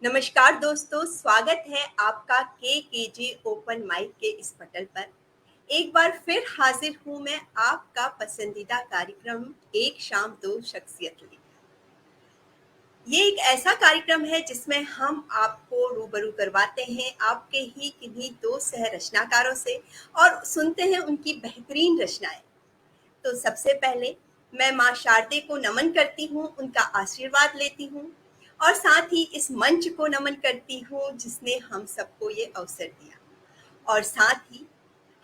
नमस्कार दोस्तों, स्वागत है आपका के ओपन माइक के इस पटल पर। एक बार फिर हाजिर हूँ मैं आपका पसंदीदा कार्यक्रम एक शाम दो शख्सियत लेकर। ये एक ऐसा कार्यक्रम है जिसमें हम आपको रूबरू करवाते हैं आपके ही किन्हीं दो सह रचनाकारों से और सुनते हैं उनकी बेहतरीन रचनाएं। तो सबसे पहले मैं माँ शारदे को नमन करती हूँ, उनका आशीर्वाद लेती हूँ और साथ ही इस मंच को नमन करती हूँ जिसने हम सबको ये अवसर दिया। और साथ ही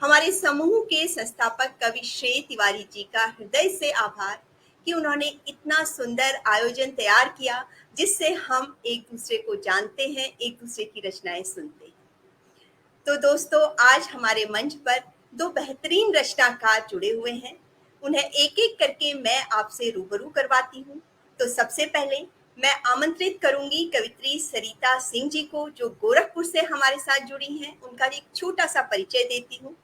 हमारे समूह के संस्थापक कवि श्रेय तिवारी जी का हृदय से आभार कि उन्होंने इतना सुंदर आयोजन तैयार किया जिससे हम एक दूसरे को जानते हैं, एक दूसरे की रचनाएं सुनते हैं। तो दोस्तों, आज हमारे मंच पर दो बेहतरीन रचनाकार जुड़े हुए हैं। उन्हें एक एक करके मैं आपसे रूबरू करवाती हूँ। तो सबसे पहले मैं आमंत्रित करूंगी कवित्री सरिता सिंह जी को, जो गोरखपुर से हमारे साथ जुड़ी हैं। उनका एक छोटा सा परिचय देती हूँ।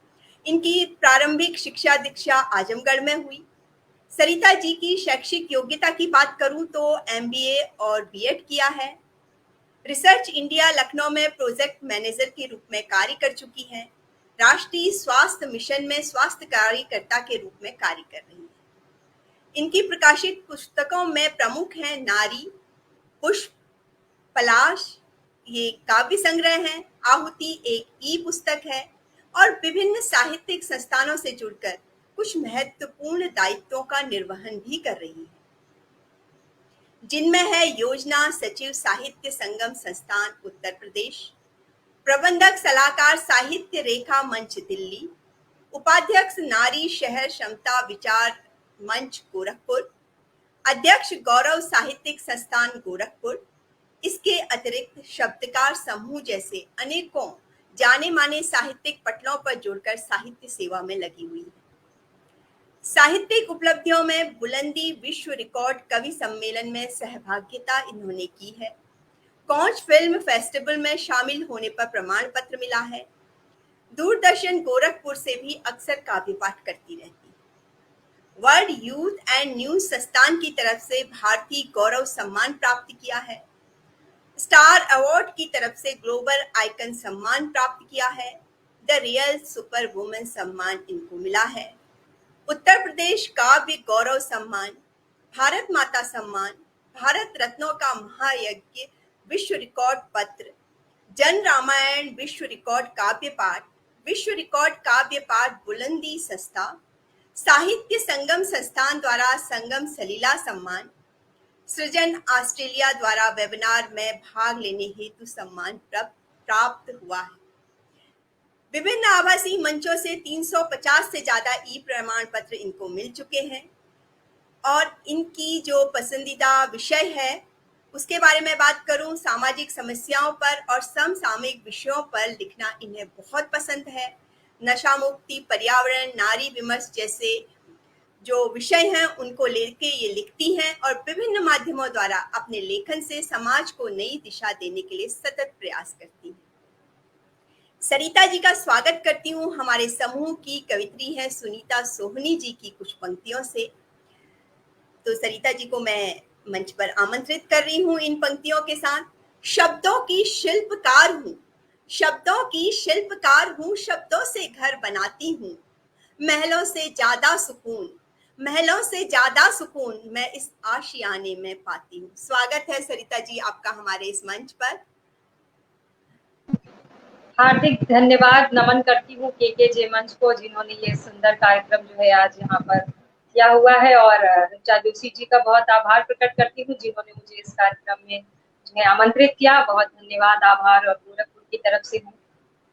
इनकी प्रारंभिक शिक्षा दीक्षा आजमगढ़ में हुई। सरिता जी की शैक्षिक योग्यता की बात करूं तो एमबीए और बीएड किया है। रिसर्च इंडिया लखनऊ में प्रोजेक्ट मैनेजर के रूप में कार्य कर चुकी हैं। राष्ट्रीय स्वास्थ्य मिशन में स्वास्थ्य कार्यकर्ता के रूप में कार्य कर रही हैं। इनकी प्रकाशित पुस्तकों में प्रमुख हैं नारी, पुष्प, पलाश, ये काव्य संग्रह है, आहुति एक ई पुस्तक है और विभिन्न साहित्यिक संस्थानों से जुड़कर कुछ महत्वपूर्ण दायित्वों का निर्वहन भी कर रही है, जिनमें है योजना सचिव साहित्य संगम संस्थान उत्तर प्रदेश, प्रबंधक सलाहकार साहित्य रेखा मंच दिल्ली, उपाध्यक्ष नारी शहर क्षमता विचार मंच गोरखपुर, अध्यक्ष गौरव साहित्यिक संस्थान गोरखपुर। इसके अतिरिक्त शब्दकार समूह जैसे अनेकों जाने माने साहित्यिक पटलों पर जुड़कर साहित्य सेवा में लगी हुई है। साहित्यिक उपलब्धियों में बुलंदी विश्व रिकॉर्ड कवि सम्मेलन में सहभागिता इन्होंने की है। कौंच फिल्म फेस्टिवल में शामिल होने पर प्रमाण पत्र मिला है। दूरदर्शन गोरखपुर से भी अक्सर काव्य पाठ करती रहती है। वर्ल्ड यूथ एंड न्यूज संस्थान की तरफ से भारतीय गौरव सम्मान प्राप्त किया है। स्टार अवार्ड की तरफ से ग्लोबल आइकन सम्मान प्राप्त किया है। द रियल सुपर वुमेन सम्मान इनको मिला है। उत्तर प्रदेश काव्य गौरव सम्मान, भारत माता सम्मान, भारत रत्नों का महायज्ञ विश्व रिकॉर्ड पत्र, जन रामायण विश्व रिकॉर्ड काव्य पाठ, विश्व रिकॉर्ड काव्य पाठ बुलंदी संस्था, साहित्य संगम संस्थान द्वारा संगम सलीला सम्मान, सृजन ऑस्ट्रेलिया द्वारा वेबिनार में भाग लेने हेतु सम्मान प्राप्त हुआ है। विभिन्न आभासी मंचों से 350 से ज्यादा ई प्रमाण पत्र इनको मिल चुके हैं और इनकी जो पसंदीदा विषय है उसके बारे में बात करूं, सामाजिक समस्याओं पर और समसामयिक विषयों पर लिखना इन्हें बहुत पसंद है। नशा मुक्ति, पर्यावरण, नारी विमर्श जैसे जो विषय हैं उनको लेके ये लिखती हैं और विभिन्न माध्यमों द्वारा अपने लेखन से समाज को नई दिशा देने के लिए सतत प्रयास करती हैं। सरिता जी का स्वागत करती हूँ। हमारे समूह की कवित्री हैं सुनीता सोहनी जी की कुछ पंक्तियों से। तो सरिता जी को मैं मंच पर आमंत्रित कर रही हूँ इन पंक्तियों के साथ। शब्दों की शिल्पकार हूँ, शब्दों की शिल्पकार हूँ, शब्दों से घर बनाती हूँ, महलों से ज्यादा सुकून, महलों से ज्यादा सुकून मैं इस आशियाने में पाती हूँ। स्वागत है सरिता जी आपका हमारे इस मंच पर। हार्दिक धन्यवाद नमन करती हूँ के मंच को, जिन्होंने ये सुंदर कार्यक्रम जो है आज यहाँ पर किया हुआ है, और ऋचा जोशी जी का बहुत आभार प्रकट करती हूँ जिन्होंने मुझे इस कार्यक्रम में जो है आमंत्रित किया। बहुत धन्यवाद, आभार और गोरखपुर की तरफ से हूँ।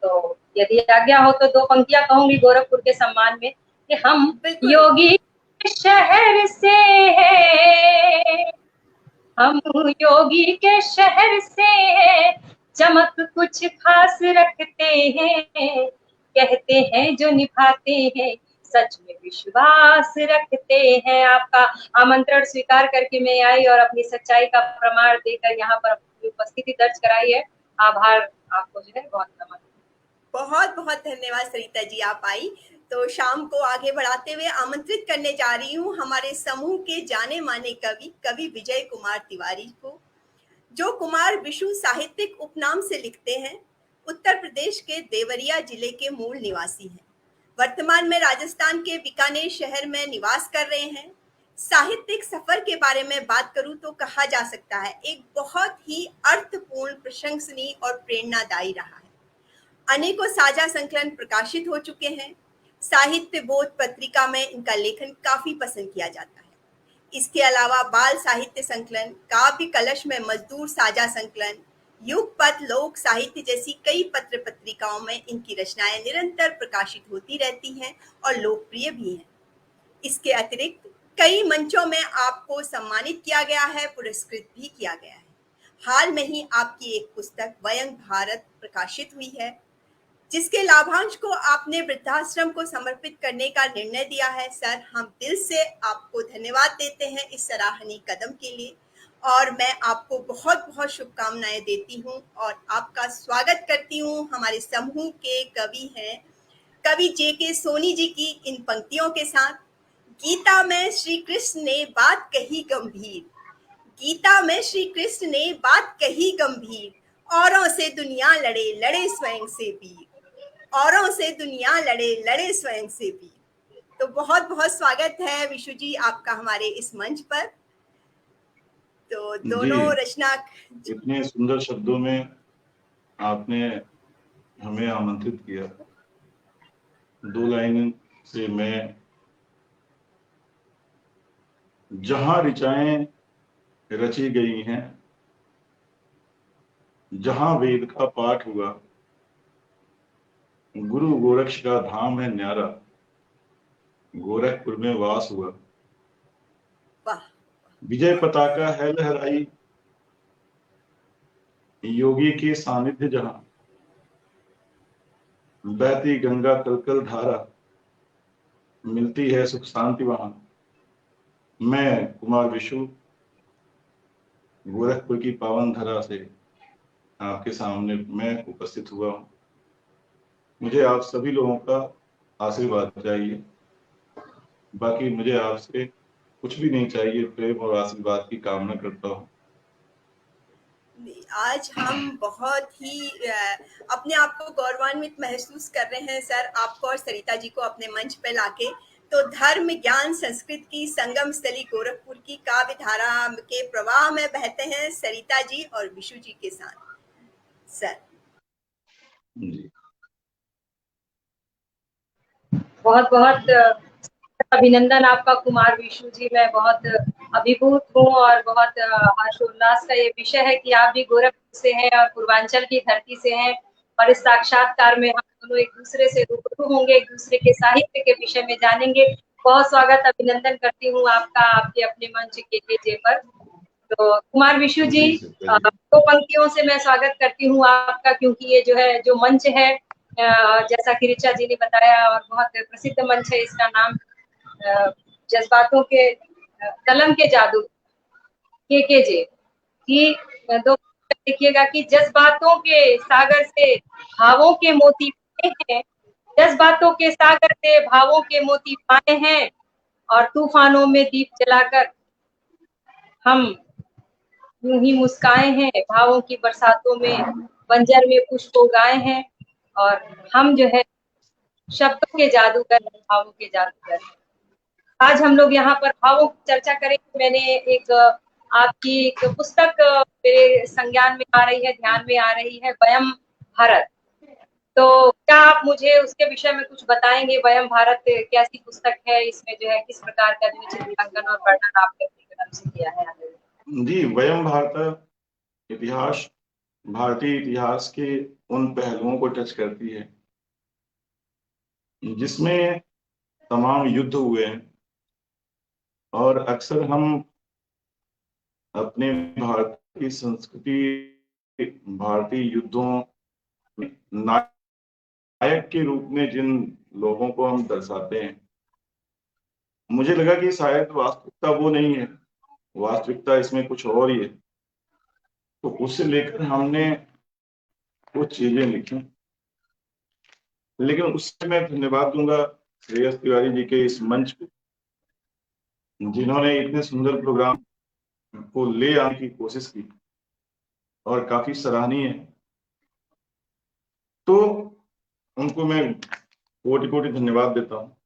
तो यदि आज्ञा हो तो दो पंक्तियां कहूंगी गोरखपुर के सम्मान में कि हम योगी शहर से हैं, हम योगी के शहर से हैं, चमक कुछ खास रखते हैं, कहते हैं जो निभाते हैं, सच में विश्वास रखते हैं। आपका आमंत्रण स्वीकार करके मैं आई और अपनी सच्चाई का प्रमाण देकर यहाँ पर अपनी उपस्थिति दर्ज कराई है। आभार आपको जो है, बहुत नमन। बहुत बहुत धन्यवाद सरिता जी, आप आई। तो शाम को आगे बढ़ाते हुए आमंत्रित करने जा रही हूँ हमारे समूह के जाने माने कवि विजय कुमार तिवारी को, जो कुमार विशु साहित्यिक उपनाम से लिखते हैं, उत्तर प्रदेश के देवरिया जिले के मूल निवासी हैं। वर्तमान में राजस्थान के बीकानेर शहर में निवास कर रहे हैं। साहित्यिक सफर के बारे में बात करूं तो कहा जा सकता है एक बहुत ही अर्थपूर्ण, प्रशंसनीय और प्रेरणादायी रहा है। अनेकों साझा संकलन प्रकाशित हो चुके हैं। साहित्य बोध पत्रिका में इनका लेखन काफी पसंद किया जाता है। इसके अलावा बाल साहित्य संकलन, काव्य कलश में मजदूर साझा संकलन, युगपथ, लोक साहित्य जैसी कई पत्र पत्रिकाओं में इनकी रचनाएं निरंतर प्रकाशित होती रहती हैं और लोकप्रिय भी हैं। इसके अतिरिक्त कई मंचों में आपको सम्मानित किया गया है, पुरस्कृत भी किया गया है। हाल में ही आपकी एक पुस्तक वयं भारत प्रकाशित हुई है, जिसके लाभांश को आपने वृद्धाश्रम को समर्पित करने का निर्णय दिया है। सर, हम दिल से आपको धन्यवाद देते हैं इस सराहनीय कदम के लिए और मैं आपको बहुत बहुत शुभकामनाएं देती हूं और आपका स्वागत करती हूं। हमारे समूह के कवि हैं कवि जेके सोनी जी की इन पंक्तियों के साथ। गीता में श्री कृष्ण ने बात कही गंभीर, गीता में श्री कृष्ण ने बात कही गंभीर, औरों से दुनिया लड़े लड़े स्वयं से वीर, औरों से दुनिया लड़े लड़े स्वयं से वीर। तो बहुत बहुत स्वागत है विशु जी आपका हमारे इस मंच पर। तो दोनों रचना इतने सुंदर शब्दों में आपने हमें आमंत्रित किया। दो लाइन से मैं, जहां ऋचाएं रची गई हैं, जहां वेद का पाठ हुआ, गुरु गोरक्ष का धाम है न्यारा, गोरखपुर में वास हुआ। विजय पताका है लहराई, योगी के सानिध्य जहां, बहती गंगा कलकल धारा, मिलती है सुख शांति वहां। मैं कुमार विशु गोरखपुर की पावन धरा से आपके सामने मैं उपस्थित हुआ हूं। मुझे आप सभी लोगों का आशीर्वाद चाहिए, बाकी मुझे आपसे कुछ भी नहीं चाहिए। प्रेम और आशीर्वाद की कामना करता हूं। आज हम बहुत ही अपने आप को गौरवान्वित महसूस कर रहे हैं सर, आपको और सरिता जी को अपने मंच पर लाके। तो धर्म, ज्ञान, संस्कृत की संगम स्थली गोरखपुर की काव्य धारा के प्रवाह में बहते हैं सरिता जी और विशु जी के साथ। सर बहुत बहुत अभिनंदन आपका कुमार विशु जी। मैं बहुत अभिभूत हूँ और बहुत हर्षोल्लास का ये विषय है कि आप भी गोरखपुर से हैं और पूर्वांचल की धरती से हैं और इस साक्षात्कार में हम दोनों एक दूसरे से रूबरू होंगे, एक दूसरे के साहित्य के विषय में जानेंगे। बहुत स्वागत, अभिनंदन करती हूँ आपका आपके अपने मंच के पर। तो कुमार विशु जी, दो पंक्तियों से मैं स्वागत करती हूँ आपका, क्योंकि ये जो है जो मंच है, जैसा कि ऋचा जी ने बताया और बहुत प्रसिद्ध मंच है, इसका नाम जज्बातों के कलम के जादू के जे की। दो देखिएगा कि जज्बातों के सागर से भावों के मोती पाए हैं, जज्बातों के सागर से भावों के मोती पाए हैं, और तूफानों में दीप जलाकर हम यूं ही मुस्काए हैं, भावों की बरसातों में बंजर में पुष्प उगाए हैं, और हम जो है शब्दों के जादूगर, भावों के जादूगर। आज हम लोग यहाँ पर भावों की चर्चा करेंगे। मैंने एक आपकी एक पुस्तक मेरे संज्ञान में आ रही है, ध्यान में आ रही है, वयं भारत। तो क्या आप मुझे उसके विषय में कुछ बताएंगे? वयं भारत कैसी पुस्तक है, इसमें जो है किस प्रकार का जो चित्रांकन और वर्णन आपने अपनी कलम से किया है? जी, वयं भारत इतिहास, भारतीय इतिहास के उन पहलुओं को टच करती है जिसमें तमाम युद्ध हुए हैं, और अक्सर हम अपने भारत की संस्कृति, भारतीय युद्धों नायक के रूप में जिन लोगों को हम दर्शाते हैं, मुझे लगा कि शायद वास्तविकता वो नहीं है, वास्तविकता इसमें कुछ और ही है। तो उससे लेकर हमने कुछ चीजें लिखी, लेकिन उससे मैं धन्यवाद दूंगा श्रेयस तिवारी जी के इस मंच को, जिन्होंने इतने सुंदर प्रोग्राम को ले आने की कोशिश की। और काफी सराहनीय है। तो उनको मैं कोटि कोटि धन्यवाद देता हूँ।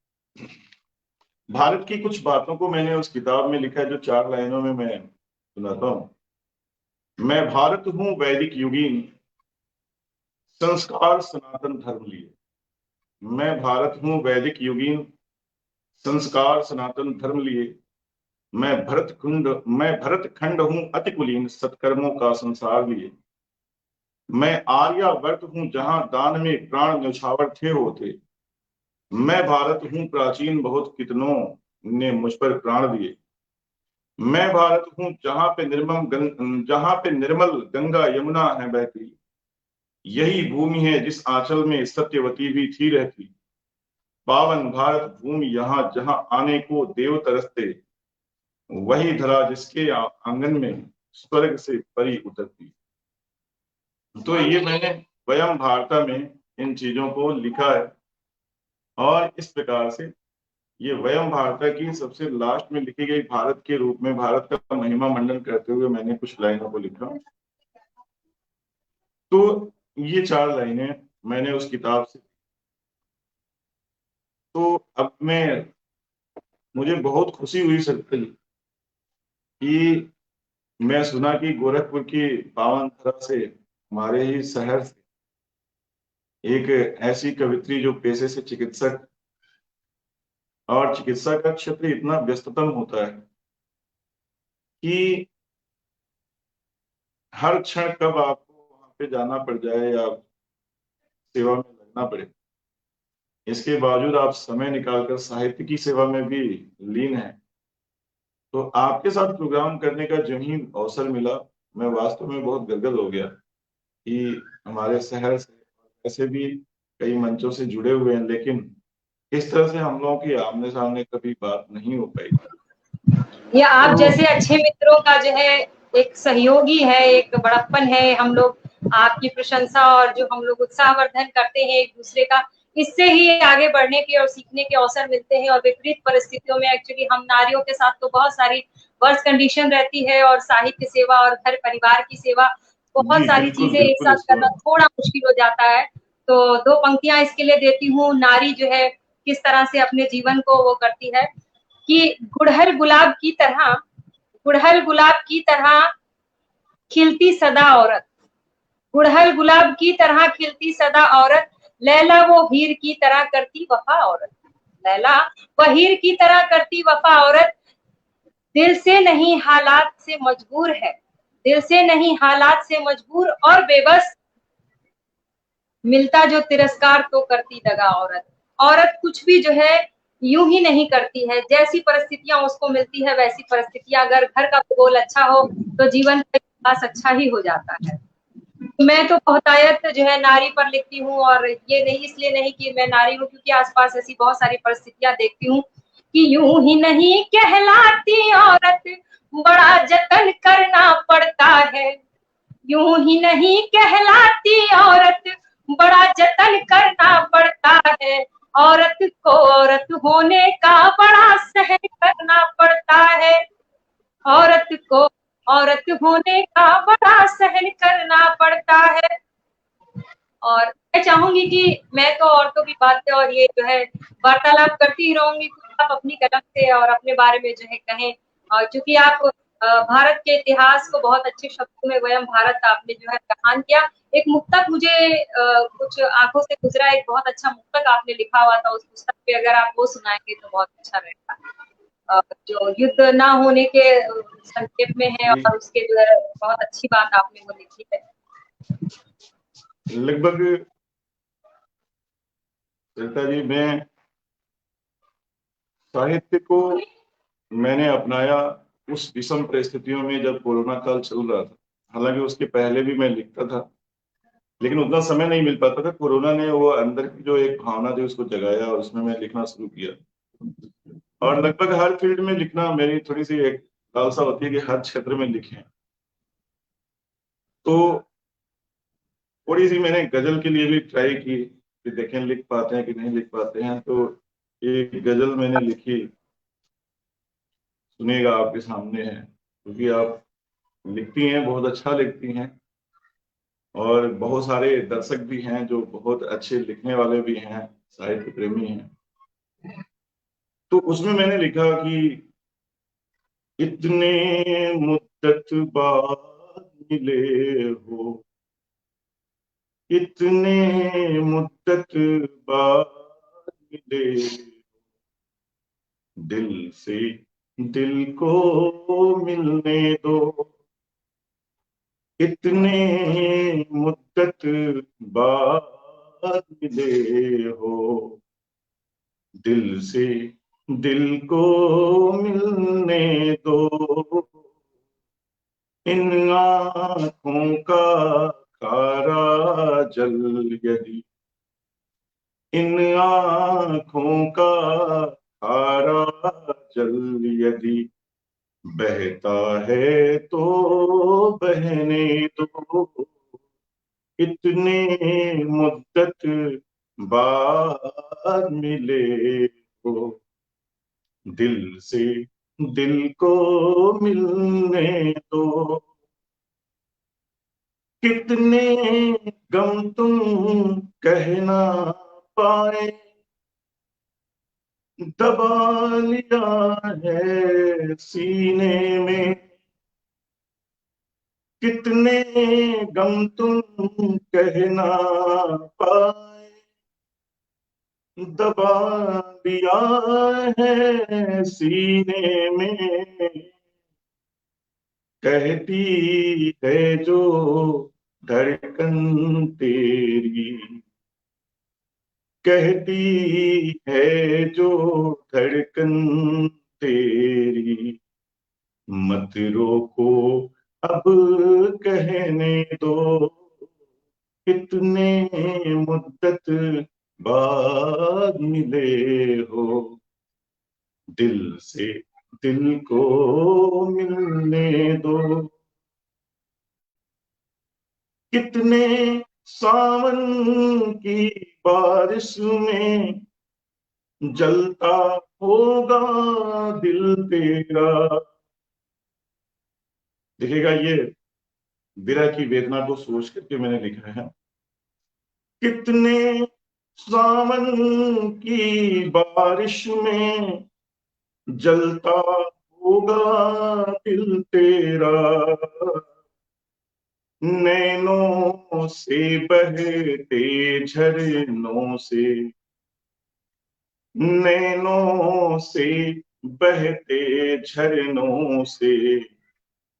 भारत की कुछ बातों को मैंने उस किताब में लिखा है, जो 4 लाइनों में मैं सुनाता हूँ। मैं भारत हूँ वैदिक युगीन, संस्कार सनातन धर्म लिए। मैं भारत हूँ वैदिक युगीन, संस्कार सनातन धर्म लिए। मैं भरत खंड हूँ अति कुलीन, सत्कर्मों का संसार लिए। मैं आर्यावर्त हूँ जहां दान में प्राण न्यौछावर थे होते। मैं भारत हूँ प्राचीन, बहुत कितनों ने मुझ पर प्राण दिए। मैं भारत हूँ जहां पे निर्मल गंगा यमुना है बहती। यही भूमि है जिस आंचल में सत्यवती भी थी रहती। पावन भारत भूमि यहाँ जहां आने को देव तरसते। वही धरा जिसके आंगन में स्वर्ग से परी उतरती। तो ये मैंने वयम भारता में इन चीजों को लिखा है, और इस प्रकार से ये वयम भारता की सबसे लास्ट में लिखी गई भारत के रूप में भारत का महिमा मंडन करते हुए मैंने कुछ लाइनों को लिखा। तो ये 4 लाइनें मैंने उस किताब से। तो अब मुझे बहुत खुशी हुई सकती कि मैं सुना कि गोरखपुर की पावन धरा से, हमारे ही शहर से, एक ऐसी कवित्री जो पेशे से चिकित्सक, और चिकित्सा का क्षेत्र इतना व्यस्ततम होता है कि हर क्षण कब आपको वहां पे जाना पड़ जाए या सेवा में लगना पड़े, इसके बावजूद आप समय निकालकर साहित्य की सेवा में भी लीन है। तो आपके साथ प्रोग्राम करने का जो ही अवसर मिला, मैं वास्तव में बहुत गदगद हो गया कि हमारे शहर से ऐसे भी कई मंचों से जुड़े हुए हैं, लेकिन इस तरह से हम लोगों की आमने सामने कभी बात नहीं हो पाई। ये आप तो जैसे अच्छे मित्रों का जो है एक सहयोगी है, एक बड़प्पन है। हम लोग आपकी प्रशंसा और जो हम लोग उत्साहवर्धन करते हैं एक दूसरे का, इससे ही आगे बढ़ने के और सीखने के अवसर मिलते हैं। और विपरीत परिस्थितियों में एक्चुअली हम नारियों के साथ तो बहुत सारी वर्ष कंडीशन रहती है, और साहित्य सेवा और घर परिवार की सेवा, बहुत जी सारी बिल्कुल चीजें एक बिल्कुल, साथ इस करना थोड़ा मुश्किल हो जाता है। तो 2 पंक्तियां इसके लिए देती हूँ। नारी जो है किस तरह से अपने जीवन को वो करती है कि गुड़हल गुलाब की तरह खिलती सदा औरत, गुड़हल गुलाब की तरह खिलती सदा औरत, लैला वो हीर की तरह करती वफा औरत, लैला वह हीर की तरह करती वफा औरत, दिल से नहीं हालात से मजबूर है, दिल से नहीं हालात से मजबूर और बेबस, मिलता जो तिरस्कार तो करती दगा औरत। औरत कुछ भी जो है यूं ही नहीं करती है, जैसी परिस्थितियां उसको मिलती है वैसी परिस्थितियां, अगर घर का माहौल अच्छा हो तो जीवन का विकास अच्छा ही हो जाता है। मैं तो बहुतायत जो है नारी पर लिखती हूँ, और ये नहीं इसलिए नहीं कि मैं नारी हूँ, क्योंकि आसपास ऐसी बहुत सारी परिस्थितियां देखती हूँ कि यूं ही नहीं कहलाती औरत, बड़ा जतन करना पड़ता है। यूं ही नहीं कहलाती औरत, बड़ा जतन करना पड़ता है। औरत को औरत होने का बड़ा सहन करना पड़ता है। औरत को औरत होने का बड़ा सहन करना पड़ता है। और मैं चाहूंगी कि मैं तो औरतों की बातें और ये जो है वार्तालाप करती ही रहूंगी, कुछ आप अपनी कलम से और अपने बारे में जो है कहें। और चूंकि आप भारत के इतिहास को बहुत अच्छे शब्दों में वयम भारत आपने जो है बयान किया। एक मुक्तक मुझे कुछ आंखों से गुजरा, एक बहुत अच्छा मुक्तक आपने लिखा हुआ था, उस पुस्तक पे अगर आप वो सुनाएंगे तो बहुत अच्छा रहेगा। जो युद्ध ना होने के संक्षेप में है, जी और उसके जो है बहुत अच्छी बात आपने वो लिखी है। लगभग सरिता जी, मैं साहित्य को मैंने अपनाया उस विषम परिस्थितियों में जब कोरोना काल चल रहा था। हालांकि उसके पहले भी मैं लिखता था, लेकिन उतना समय नहीं मिल पाता था। कोरोना ने वो अंदर की जो एक भावना थी उसको जगाया, और उसमें मैं लिखना शुरू किया। और लगभग हर फील्ड में लिखना मेरी थोड़ी सी एक लालसा होती है कि हर क्षेत्र में लिखें। तो थोड़ी सी मैंने गजल के लिए भी ट्राई की कि देखें लिख पाते हैं कि नहीं लिख पाते हैं। तो एक गजल मैंने लिखी, सुनिएगा, आपके सामने है, क्योंकि आप लिखती हैं, बहुत अच्छा लिखती हैं। और बहुत सारे दर्शक भी हैं जो बहुत अच्छे लिखने वाले भी हैं, साहित्य प्रेमी हैं। तो उसमें मैंने लिखा कि इतने मुद्दत बाद मिले हो, इतने मुद्दत बाद मिले, दिल से दिल को मिलने दो, इतने मुद्दत बाद मिले हो, दिल से दिल को मिलने दो, इन आँखों का खारा जल यदि, इन आँखों का खारा जल यदि बहता है तो बहने दो, इतने मुद्दत बाद मिले हो, दिल से दिल को मिलने दो, कितने गम तुम कहना पाए, दबा लिया है सीने में, कितने गम तुम कहना पाए, दबा दिया है सीने में, कहती है जो धड़कन तेरी, कहती है जो धड़कन तेरी, मत रोको अब कहने दो, कितने मुद्दत बाद मिले हो, दिल से दिल को मिलने दो, कितने सावन की बारिश में जलता होगा दिल तेरा। देखिएगा, ये विरह की वेदना को सोच करके मैंने लिखा है। कितने सावन की बारिश में जलता होगा दिल तेरा, नैनों से बहते झरनों से, नैनों से बहते झरनों से,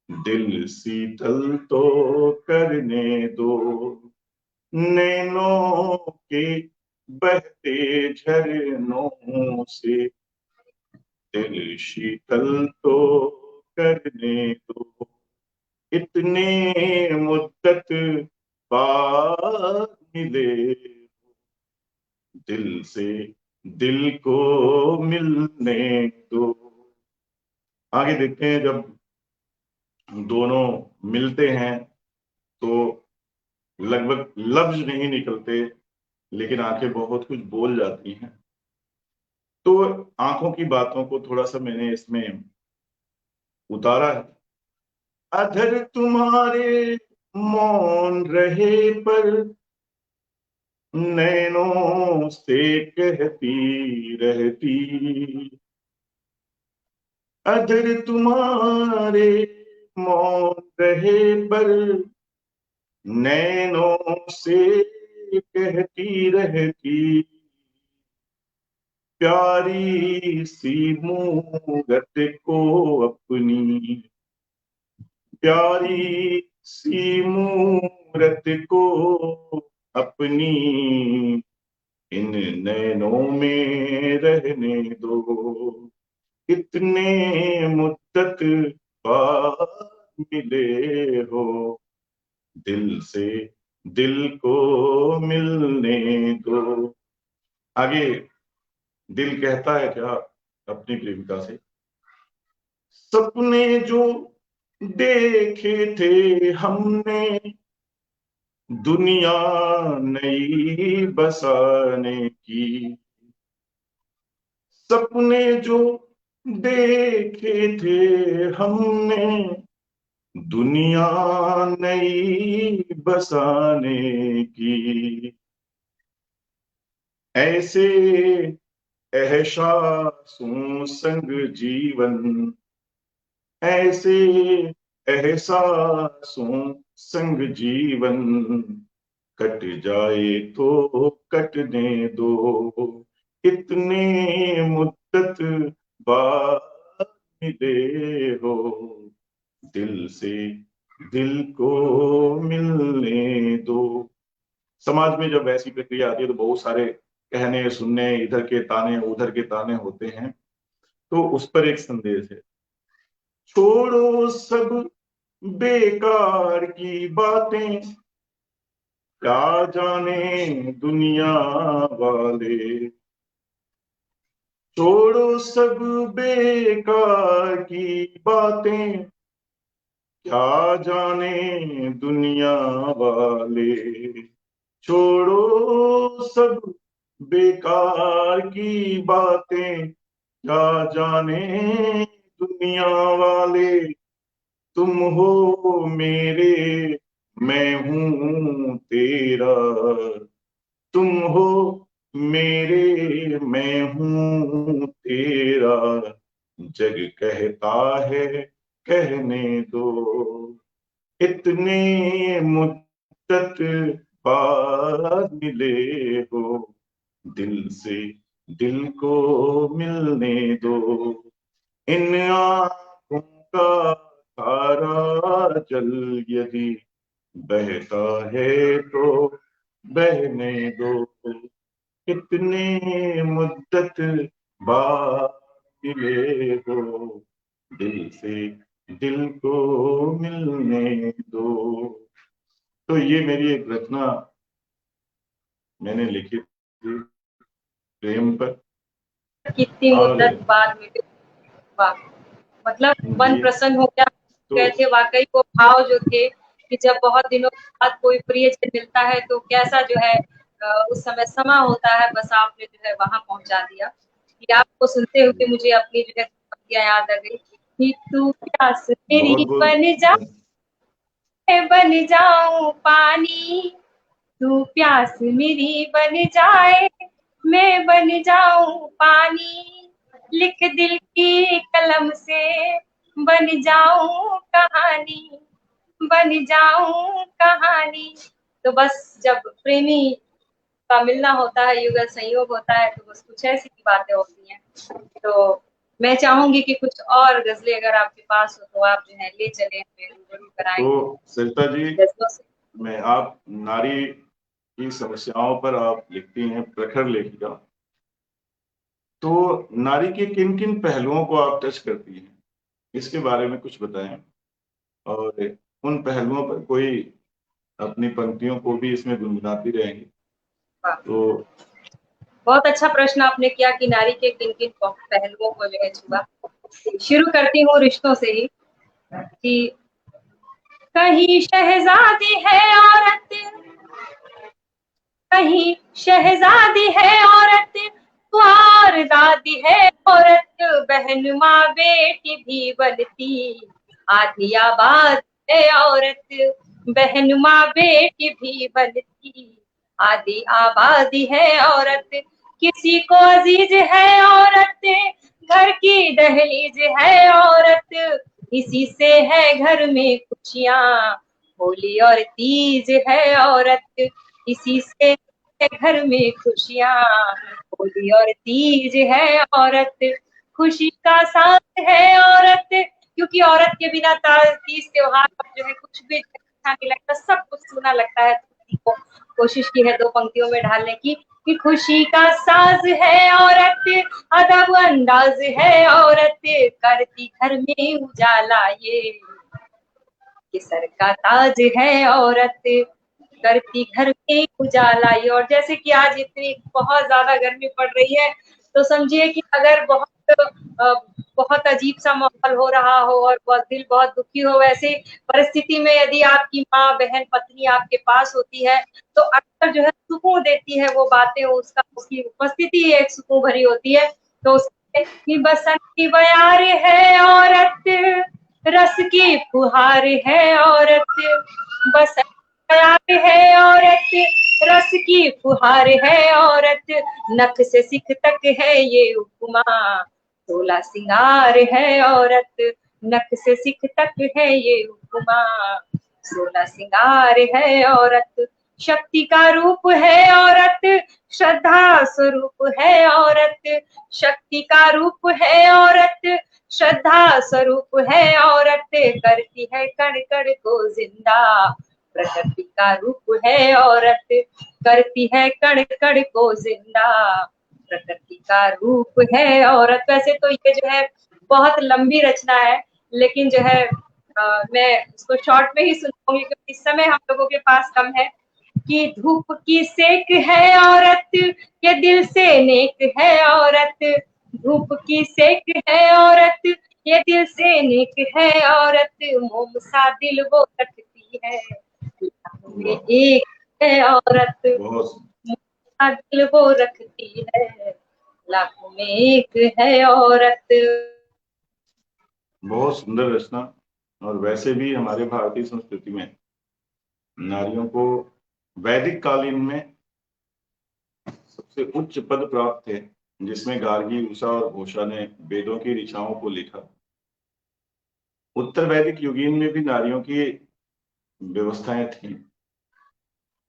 दिल शीतल तो करने दो, नैनों के बहते झरनों से, दिल शीतल तो करने दो, इतने मुद्दत बाद मिले, दिल से दिल को मिलने दो। आगे देखते हैं, जब दोनों मिलते हैं तो लगभग लफ्ज नहीं निकलते, लेकिन आंखें बहुत कुछ बोल जाती हैं। तो आंखों की बातों को थोड़ा सा मैंने इसमें उतारा है। अधर तुम्हारे मौन रहे पर नैनों से कहती रहती, अधर तुम्हारे मौन रहे पर नैनों से कहती रहती, प्यारी सी मूरत को अपनी, प्यारी सी मूरत को अपनी, इन नैनों में रहने दो, कितने मुद्दत बाद मिले हो, दिल से दिल को मिलने दो। आगे दिल कहता है क्या अपनी प्रेमिका से, सपने जो देखे थे हमने दुनिया नई बसाने की, सपने जो देखे थे हमने दुनिया नई बसाने की, ऐसे एहसासों संग जीवन, ऐसे एहसासों संग जीवन, कट जाए तो कटने दो, इतने मुद्दत बाद मिले हो, दिल से दिल को मिलने दो। समाज में जब ऐसी प्रक्रिया आती है तो बहुत सारे कहने सुनने, इधर के ताने उधर के ताने होते हैं। तो उस पर एक संदेश है, छोड़ो सब बेकार की बातें, क्या जाने दुनिया वाले, छोड़ो सब बेकार की बातें, क्या जाने दुनिया वाले, छोड़ो सब बेकार की बातें, क्या जाने दुनिया वाले, तुम हो मेरे मैं हूं तेरा, तुम हो मेरे मैं हूं तेरा, जग कहता है कहने दो, इतने मुद्दत बाद मिले हो, दिल से दिल को मिलने दो, इन आंखों का सारा जल यदि बहता है तो बहने दो, कितने मुद्दत बाद मिले हो, दिल से दिल को मिलने दो। तो ये मेरी एक रचना मैंने लिखी थी प्रेम पर। कितनी और मुद्दत बाद में, वाह, मतलब मन जी प्रसन्न हो गया। तो गए थे वाकई, वो भाव जो थे कि जब बहुत दिनों बाद कोई प्रियजन मिलता है तो कैसा जो है उस समय समा होता है, बस आपने जो है वहां पहुंचा दिया। कि आपको सुनते हुए मुझे अपनी जो है पंक्तियां याद आ गई कि तू प्यास बहुत मेरी बन जा, बहुत मैं बन जाऊं पानी, तू प्यास मेरी बन जाए, मैं बन जाऊं पानी, लिख दिल की कलम से बन जाऊं कहानी, बन जाऊं कहानी। तो बस जब प्रेमी का मिलना होता है, युगल संयोग होता है, तो बस कुछ ऐसी ही बातें होती हैं। तो मैं चाहूंगी कि कुछ और गजलें अगर आपके पास हो तो आप जो है ले चले, हमें रूबरू कराएं तो सरिता जी, गजलों से। मैं आप नारी की समस्याओं पर आप लिखती हैं, प्रखर लेखिका, तो नारी के किन किन पहलुओं को आप टच करती हैं, इसके बारे में कुछ बताएं, और उन पहलुओं पर कोई अपनी पंक्तियों को भी इसमें गुनगुनाती रहेंगी। तो बहुत अच्छा प्रश्न आपने किया कि नारी के किन किन पहलुओं को जो है छुआ। शुरू करती हूँ रिश्तों से ही कि कहीं शहजादी है औरत, कहीं शहजादी है औरत, कुंवर दादी है औरत, बहन माँ बेटी भी बनती, आधी आबाद है औरत, बहन माँ बेटी भी बनती, आधी आबादी है औरत, किसी को अजीज है औरत, घर की दहलीज है औरत, इसी से है घर में खुशियाँ, होली और तीज है औरत, इसी से घर में खुशियाँ, होली और तीज है औरत, खुशी का साथ है औरत, क्योंकि औरत के बिना तीज त्योहार पर जो है कुछ भी अच्छा नहीं लगता, सब कुछ सूना लगता है। तो कोशिश की है दो पंक्तियों में ढालने की कि खुशी का साज है औरत, अदब अंदाज है औरत, करती घर में उजाला ये कि सर का ताज है औरत, करती घर में उजाला ये। और जैसे कि आज इतनी बहुत ज्यादा गर्मी पड़ रही है, तो समझिए कि अगर बहुत अजीब सा माहौल हो रहा हो और बहुत दिल बहुत दुखी हो, वैसे परिस्थिति में यदि आपकी माँ बहन पत्नी आपके पास होती है तो अक्सर जो है सुकून देती है वो बातें, उसका उसकी उपस्थिति एक सुकून भरी होती है। तो उसकी बसंत की बयार है औरत, रस की फुहार है औरत, बस प्यार है औरत, रस की फुहार है औरत, नख से सिख तक है ये उपमा, 16 सिंगार है औरत, नख से सिख तक है ये उपमा, 16 सिंगार है औरत, शक्ति का रूप है औरत, श्रद्धा स्वरूप है औरत, शक्ति का रूप है औरत, श्रद्धा स्वरूप है औरत, करती है कण कण को जिंदा, प्रकृति का रूप है औरत, करती है कण कण को जिंदा, प्रकृति का रूप है औरत। वैसे तो ये जो है बहुत लंबी रचना है, लेकिन जो है मैं इसको शॉर्ट में ही सुनाऊंगी क्योंकि इस समय हम लोगों के पास कम है। कि धूप की सेक है औरत, ये दिल से नेक है औरत, धूप की सेक है औरत, ये दिल से नेक है औरत, मोम सा दिल वो रखती है, में वाह, एक है औरत, बहुत मोम सा दिल वो रखती है, लाखों में एक है औरत। बहुत सुंदर रचना। और वैसे भी हमारे भारतीय संस्कृति में नारियों को वैदिक कालीन में सबसे उच्च पद प्राप्त थे, जिसमें गार्गी, उषा और घोषा ने वेदों की ऋचाओं को लिखा। उत्तर वैदिक युगीन में भी नारियों की व्यवस्थाएं थी।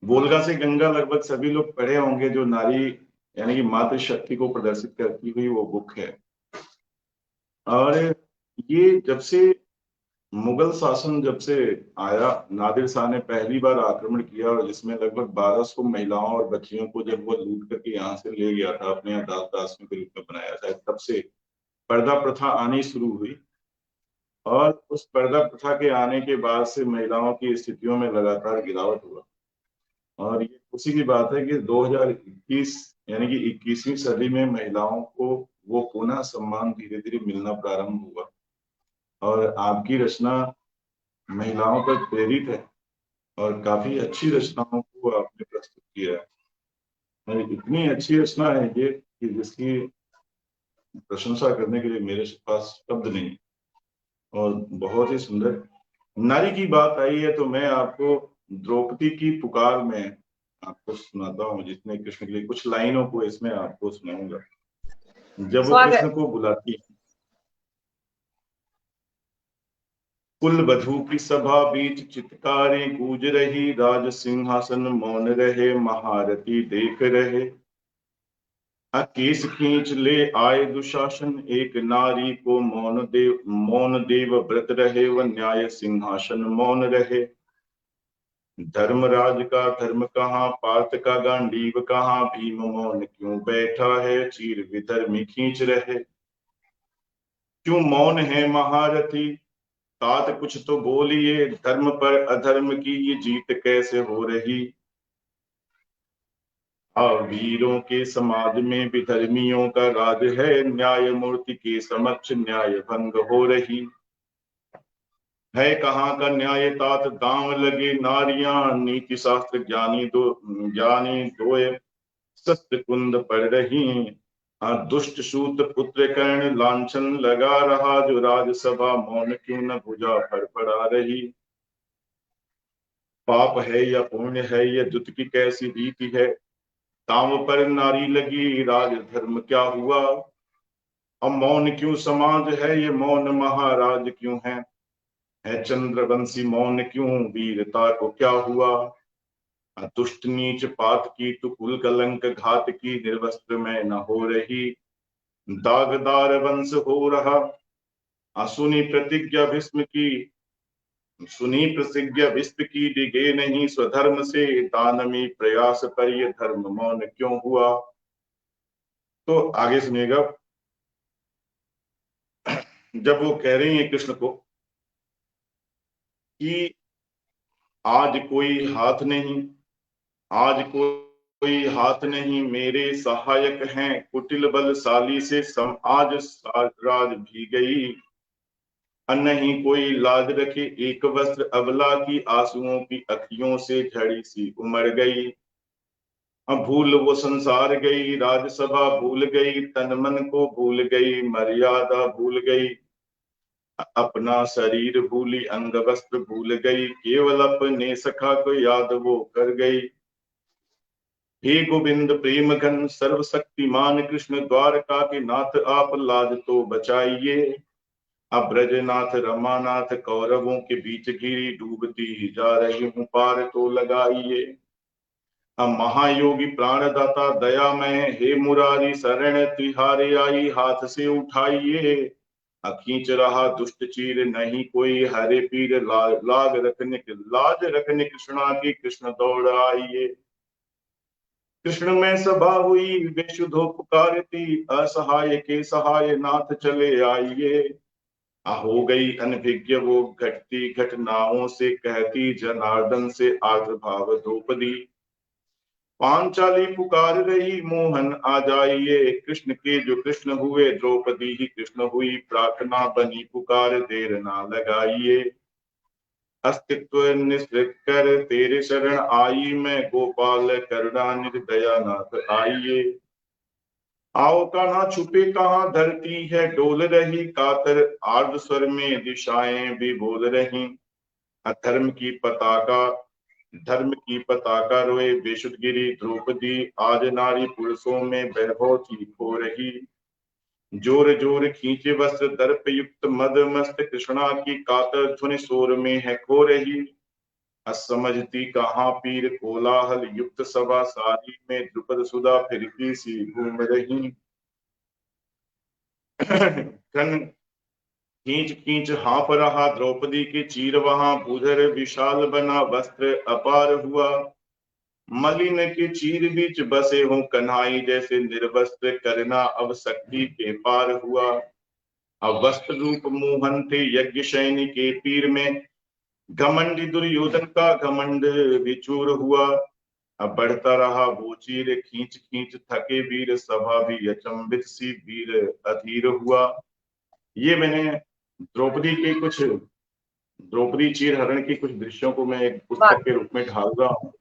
वोल्गा से गंगा लगभग सभी लोग पढ़े होंगे, जो नारी यानी कि मातृ शक्ति को प्रदर्शित करती हुई वो बुक है। और ये जब से मुगल शासन जब से आया, नादिर शाह ने पहली बार आक्रमण किया और जिसमें लगभग 1200 महिलाओं और बच्चियों को जब वो लूट करके यहाँ से ले गया था, अपने यहाँ दासियों के रूप में बनाया था, तब से पर्दा प्रथा आनी शुरू हुई। और उस पर्दा प्रथा के आने के बाद से महिलाओं की स्थितियों में लगातार गिरावट हुआ। और ये उसी की बात है कि 2021 यानी कि 21वीं सदी में महिलाओं को वो पुनः सम्मान धीरे धीरे मिलना प्रारंभ हुआ। और आपकी रचना महिलाओं पर प्रेरित है और काफी अच्छी रचनाओं को आपने प्रस्तुत किया है। और इतनी अच्छी रचना है ये कि जिसकी प्रशंसा करने के लिए मेरे पास शब्द नहीं। और बहुत ही सुंदर। नारी की बात आई है तो मैं आपको द्रौपदी की पुकार में आपको सुनाता हूँ, जिसमें कृष्ण के लिए कुछ लाइनों को इसमें आपको सुनाऊंगा। जब वो स्वागत। कृष्ण को बुलाती, कुल वधू की सभा बीच चित्कारें गूंज रही, राज सिंहासन मौन रहे, महारथी देख रहे, केस खींच ले आए दुशासन, एक नारी को मौन देव व्रत रहे, व न्याय सिंहासन मौन रहे, धर्मराज का धर्म कहाँ, पार्थ का गांडीव कहाँ, भीम मौन क्यों बैठा है, चीर विधर्मी खींच रहे, क्यों मौन है महारथी, तात कुछ तो बोलिए, धर्म पर अधर्म की ये जीत कैसे हो रही, वीरों के समाज में विधर्मियों का राज है, न्याय मूर्ति के समक्ष न्याय भंग हो रही है, कहाँ का न्याय तात, दांव लगे नारियां, नीति शास्त्र ज्ञानी दोए सत्य कुंद पढ़ रही, दुष्ट सूत पुत्र कर्ण लांछन लगा रहा, जो राजसभा मौन क्यों न भुजा फड़फड़ा रही, पाप है या पुण्य है, यह दुत की कैसी रीति है, दांव पर नारी लगी, राज धर्म क्या हुआ, अब मौन क्यों समाज है, ये मौन महाराज क्यों है चंद्रवंशी मौन क्यों, वीरता को क्या हुआ, दुष्ट नीच पात की तू कुल कलंक, घात की निर्वस्त्र में न हो रही, दागदार वंश हो रहा, सुनी प्रतिज्ञा भीष्म की, डिगे नहीं स्वधर्म से, दानमी प्रयास पर ये धर्म मौन क्यों हुआ। तो आगे सुनिएगा। जब वो कह रही है कृष्ण को कि आज कोई हाथ नहीं, आज कोई हाथ नहीं, मेरे सहायक हैं कुटिल बलशाली से सम, आज राज भी गई, नहीं कोई लाज रखे एक वस्त्र, अबला की आंसुओं की अखियों से झड़ी सी उमड़ गई, अब भूल वो संसार गई, राजसभा भूल गई, तन मन को भूल गई, मर्यादा भूल गई, अपना शरीर भूली, अंग वस्त्र भूल गई, केवल अपने सखा को याद वो कर गई। हे गोविंद प्रेम घन सर्वशक्तिमान कृष्ण, द्वारका के नाथ आप लाज तो बचाइए। अब ब्रजनाथ रमानाथ कौरवों के बीच घिरी, डूबती ही जा रही हूँ पार तो लगाइए। अब महायोगी प्राणदाता दयामय, हे मुरारी शरण तिहारे आई, हाथ से उठाइए। खींच रहा दुष्ट चीर, नहीं कोई हरे पीर, लाज रखने कृष्णा की, कृष्ण दौड़ आइए। कृष्ण में सभा हुई बेशुद्धो पुकारती, असहाय के सहाय नाथ चले आइए। हो गई अनभिज्ञ वो घटती घटनाओं से, कहती जनार्दन से आविर्भाव द्रौपदी। पांचाली पुकार रही मोहन आ जाइए, कृष्ण के जो कृष्ण हुए द्रौपदी ही कृष्ण हुई, प्रार्थना बनी पुकार देर ना लगाइए। अस्तित्व निश्चित कर तेरे शरण आई मैं, गोपाल करुणा निर्दया नाथ आइए। आओ का ना छुपे कहाँ धरती है डोल रही, कातर आर्द स्वर में दिशाएं भी बोल रही। धर्म की पताका रोए बेसुध गिरी द्रौपदी, आज नारी पुरुषों में वैभव थी खो रही। जोर जोर खींचे वस्त्र दर्प युक्त मद मस्त, कृष्णा की कातर ध्वनि शोर में है खो रही। असमझती कहाँ पीर कोलाहल युक्त सभा, सारी में द्रुपद सुधा फिरती सी घूम रही। कन खींच खींच हाँफ रहा द्रौपदी के चीर, वहां भूधर विशाल बना वस्त्र अपार हुआ। मलिन के चीर बीच बसे हों कन्हाई, जैसे निर्वस्त्र करना अब शक्ति के पार हुआ। अब वस्त्र रूप मोहन थे यज्ञ सैनी के पीर में, घमंडी दुर्योधन का घमंड विचूर हुआ। अब बढ़ता रहा वो चीर, खींच खींच थके वीर, सभा भी अचंभित सी वीर अधीर हुआ। ये मैंने द्रौपदी चीर हरण की कुछ दृश्यों को मैं एक पुस्तक के रूप में ढाल रहा हूँ।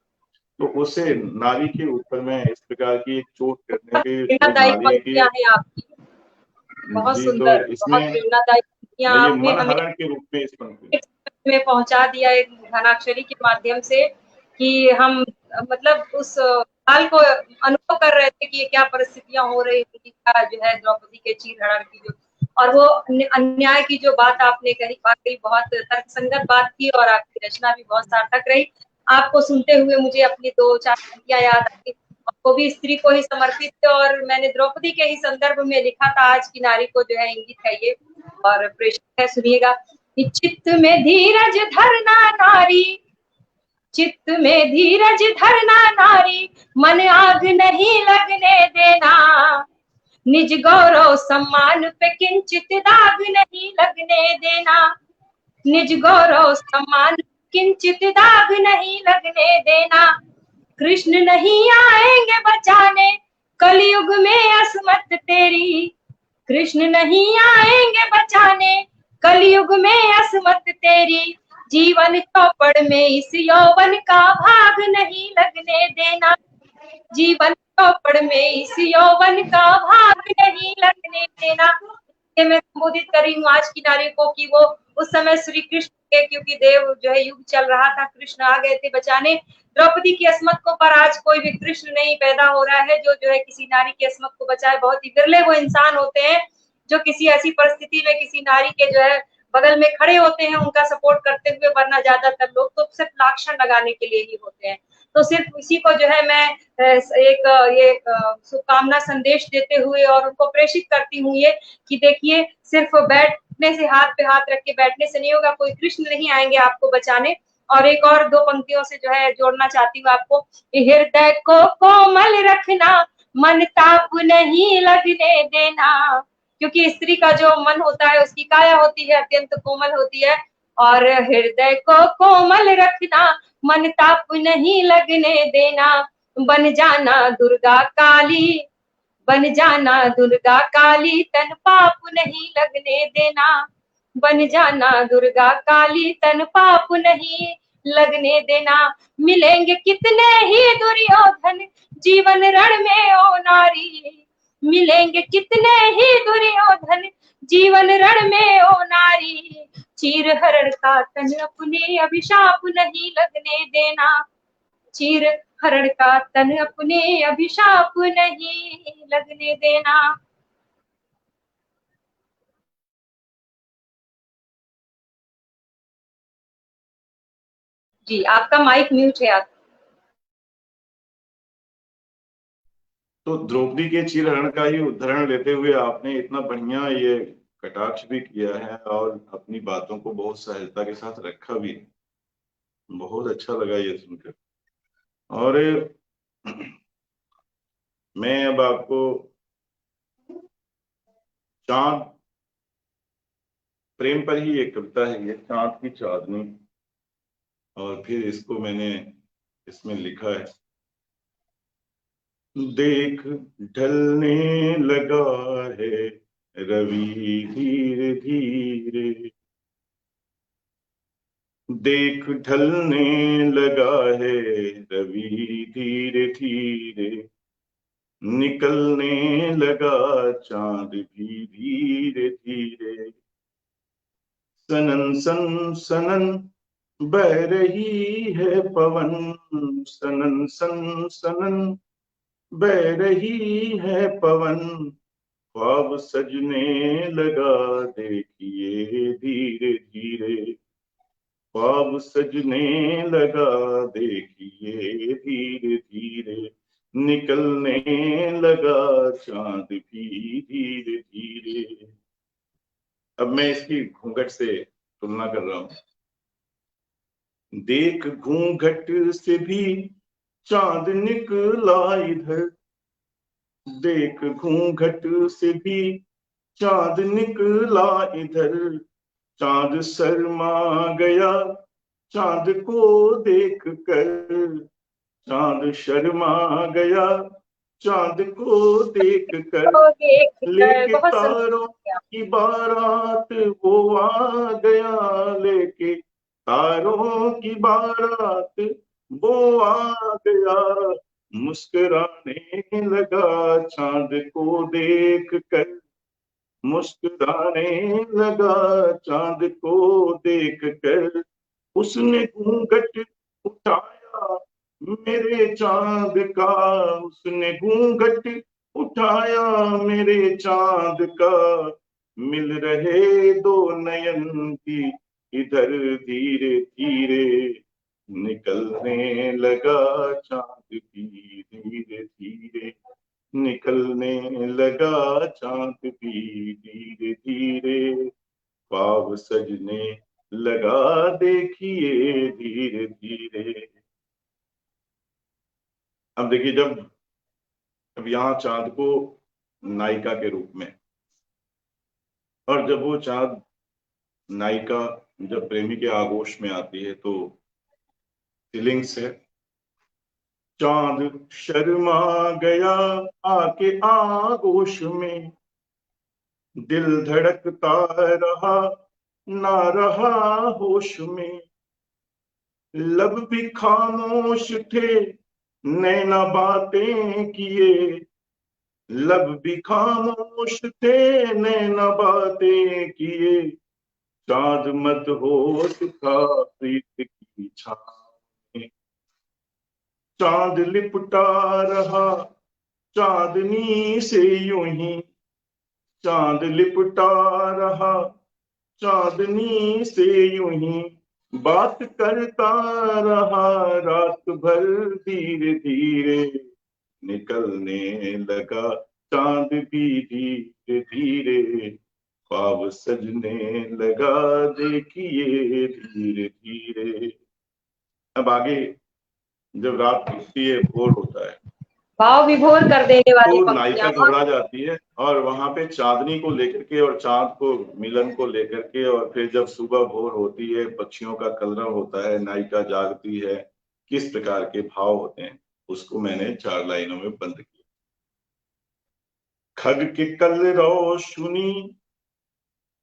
तो उससे नारी के ऊपर में इस प्रकार की एक चोट करने के जो प्रेरणादायी नारी की, पंक्तियां हैं आपकी, बहुत जी, तो सुंदर, बहुत इसमें प्रेरणादायी पंक्तियां मुझे आपने मन हमें हरण के रूप में इस पंक्ति में पहुंचा दिया एक घनाक्षरी के माध्यम से, कि हम मतलब उस हाल को अनुभव कर रहे थे कि ये क्या परिस्थितियां हो रही थी, क्या जो है द्रौपदी के चीर हरण की जो, और वो अन्याय की जो बात आपने कही, वाकई बहुत तर्कसंगत बात थी और आपकी रचना भी बहुत सार्थक रही। आपको सुनते हुए मुझे अपनी 2-4 पंक्तियां याद आई, वो भी स्त्री को ही समर्पित थे, और मैंने द्रौपदी के ही संदर्भ में लिखा था, आज की नारी को जो है इंगित है ये और प्रेषित है, सुनिएगा। चित्त में धीरज धरना नारी, चित्त में धीरज धरना नारी, मन आग नहीं लगने देना, निज गौरव सम्मान पे किंचित दाग नहीं लगने देना, निज गौरव सम्मान किंचित दाग नहीं लगने देना। कृष्ण नहीं आएंगे बचाने कलयुग में असमत तेरी, कृष्ण नहीं आएंगे बचाने कलयुग में असमत तेरी, जीवन चौपड़ में इस यौवन का भाग नहीं लगने देना, जीवन चौपड़ में इस यौवन का भाग नहीं लगने देना। ये मैं संबोधित कर रही हूँ आज की नारी को कि वो उस समय श्री कृष्ण के, क्योंकि देव जो है युग चल रहा था, कृष्ण आ गए थे बचाने द्रौपदी की अस्मत को, पर आज कोई भी कृष्ण नहीं पैदा हो रहा है जो है किसी नारी की अस्मत को बचाए। बहुत ही विरले वो इंसान होते हैं जो किसी ऐसी परिस्थिति में किसी नारी के जो है बगल में खड़े होते हैं उनका सपोर्ट करते हुए, वरना ज्यादातर लोग तो सिर्फ लाक्षण लगाने के लिए ही होते हैं। तो सिर्फ इसी को जो है मैं एक ये शुभकामना संदेश देते हुए और उनको प्रेषित करती हूँ ये कि देखिए, सिर्फ बैठने से, हाथ पे हाथ रख के बैठने से नहीं होगा, कोई कृष्ण नहीं आएंगे आपको बचाने। और एक और 2 पंक्तियों से जो है जोड़ना चाहती हूँ आपको। हृदय को कोमल रखना, मन ताप नहीं लगने देना, क्योंकि स्त्री का जो मन होता है उसकी काया होती है अत्यंत कोमल होती है, और हृदय को कोमल रखना, मन ताप नहीं लगने देना, बन जाना दुर्गा काली, बन जाना दुर्गा काली, तन पाप नहीं लगने देना, बन जाना दुर्गा काली, तन पाप नहीं लगने देना। मिलेंगे कितने ही दुर्योधन जीवन रण में ओ नारी, मिलेंगे कितने ही दुर्योधन जीवन रण में ओ नारी, चीर हरण का तन अपने अभिशाप नहीं लगने देना, चीर हरण का तन अपने अभिशाप नहीं लगने देना। जी आपका माइक म्यूट है। आप तो द्रौपदी के चीरहरण का ही उदाहरण लेते हुए आपने इतना बढ़िया ये कटाक्ष भी किया है और अपनी बातों को बहुत सहजता के साथ रखा भी है। बहुत अच्छा लगा ये सुनकर। और मैं अब आपको चांद प्रेम पर ही एक कविता है, ये चांद की चांदनी, और फिर इसको मैंने इसमें लिखा है। देख ढलने लगा है रवि धीरे धीरे, देख ढलने लगा है रवि धीरे धीरे, निकलने लगा चांद भी धीरे धीरे, सनन सन सनन बह रही है पवन, सनन सन सनन बह रही है पवन, ख्वाब सजने लगा देखिए धीरे धीरे, ख्वाब सजने लगा देखिए धीरे धीरे, निकलने लगा चांद भी धीरे धीरे। अब मैं इसकी घूंघट से तुलना कर रहा हूं। देख घूंघट से भी चांद निकला इधर, देख घूंघट से भी चांद निकला इधर, चांद शर्मा गया चांद को देख कर, चांद शर्मा गया चांद को देख कर, लेके बहुत तारों की बारात वो आ गया, लेके तारों की बारात वो आ गया, मुस्कुराने लगा चांद को देख कर, मुस्कुराने लगा चांद को देख कर, उसने घूंघट उठाया मेरे चांद का, उसने घूंघट उठाया मेरे चांद का, मिल रहे दो नयन की इधर धीरे धीरे, निकलने लगा चांद भी धीरे धीरे, निकलने लगा चांद भी धीरे धीरे, ख्वाब सजने लगा देखिए धीरे धीरे। अब देखिए, अब यहाँ चांद को नायिका के रूप में, और जब वो चांद नायिका जब प्रेमी के आगोश में आती है तो फीलिंग्स है, चांद शर्मा गया आके आगोश में, दिल धड़कता रहा ना रहा होश में, लब भी खामोश थे नैना बातें किए, लब भी खामोश थे नैना बातें किए, चांद मत होश था प्रीत की छाँव में, चांद लिपटा रहा चांदनी से यूं ही, चांद लिपटा रहा चांदनी से यूं ही, बात करता रहा रात भर धीरे धीरे, निकलने लगा चांद भी धीरे धीरे, ख्वाब सजने लगा देखिए धीरे धीरे। अब आगे जब रात बीतती है, भोर होता है, भाव विभोर कर देने वाली तो नायिका पंक्तियां। घबरा जाती है और वहां पे चांदनी को लेकर के और चांद को मिलन को लेकर के, और फिर जब सुबह भोर होती है, पक्षियों का कलरव होता है, नायिका जागती है, किस प्रकार के भाव होते हैं, उसको मैंने 4 लाइनों में बंद किया। खग के कलरव सुनी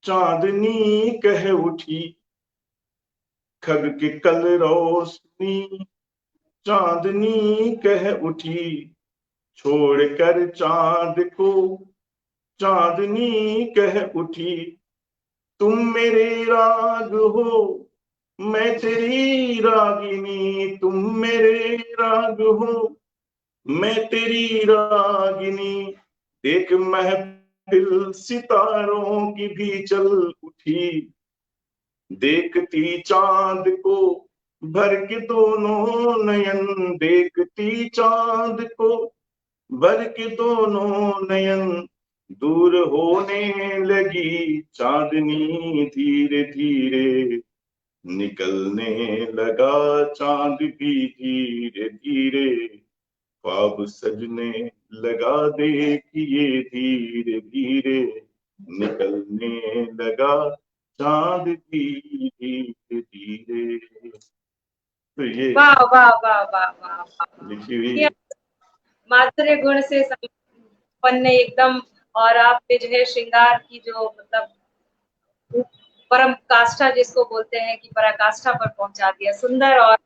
चांदनी कह उठी, खग के कलरव सुनी चांदनी कह उठी, छोड़कर चांद को चांदनी कह उठी, तुम मेरे राग हो मैं तेरी रागिनी, तुम मेरे राग हो मैं तेरी रागिनी। देख महफिल सितारों की भी चल उठी, देखती चांद को भर के दोनों नयन, देखती चांद को भर के दोनों नयन। दूर होने लगी चांदनी धीरे धीरे, निकलने लगा चांद भी धीरे धीरे। ख्वाब सजने लगा देखिए धीरे धीरे, निकलने लगा चांद भी धीरे धीरे। तो ये वाह वाह वाह वाह वाह वाह। लिखी हुई माधुर्य गुण से संपन्न एकदम, और आपने जो है श्रृंगार की जो मतलब परम काष्ठा जिसको बोलते हैं कि पराकाष्ठा पर पहुंचा दिया। सुंदर और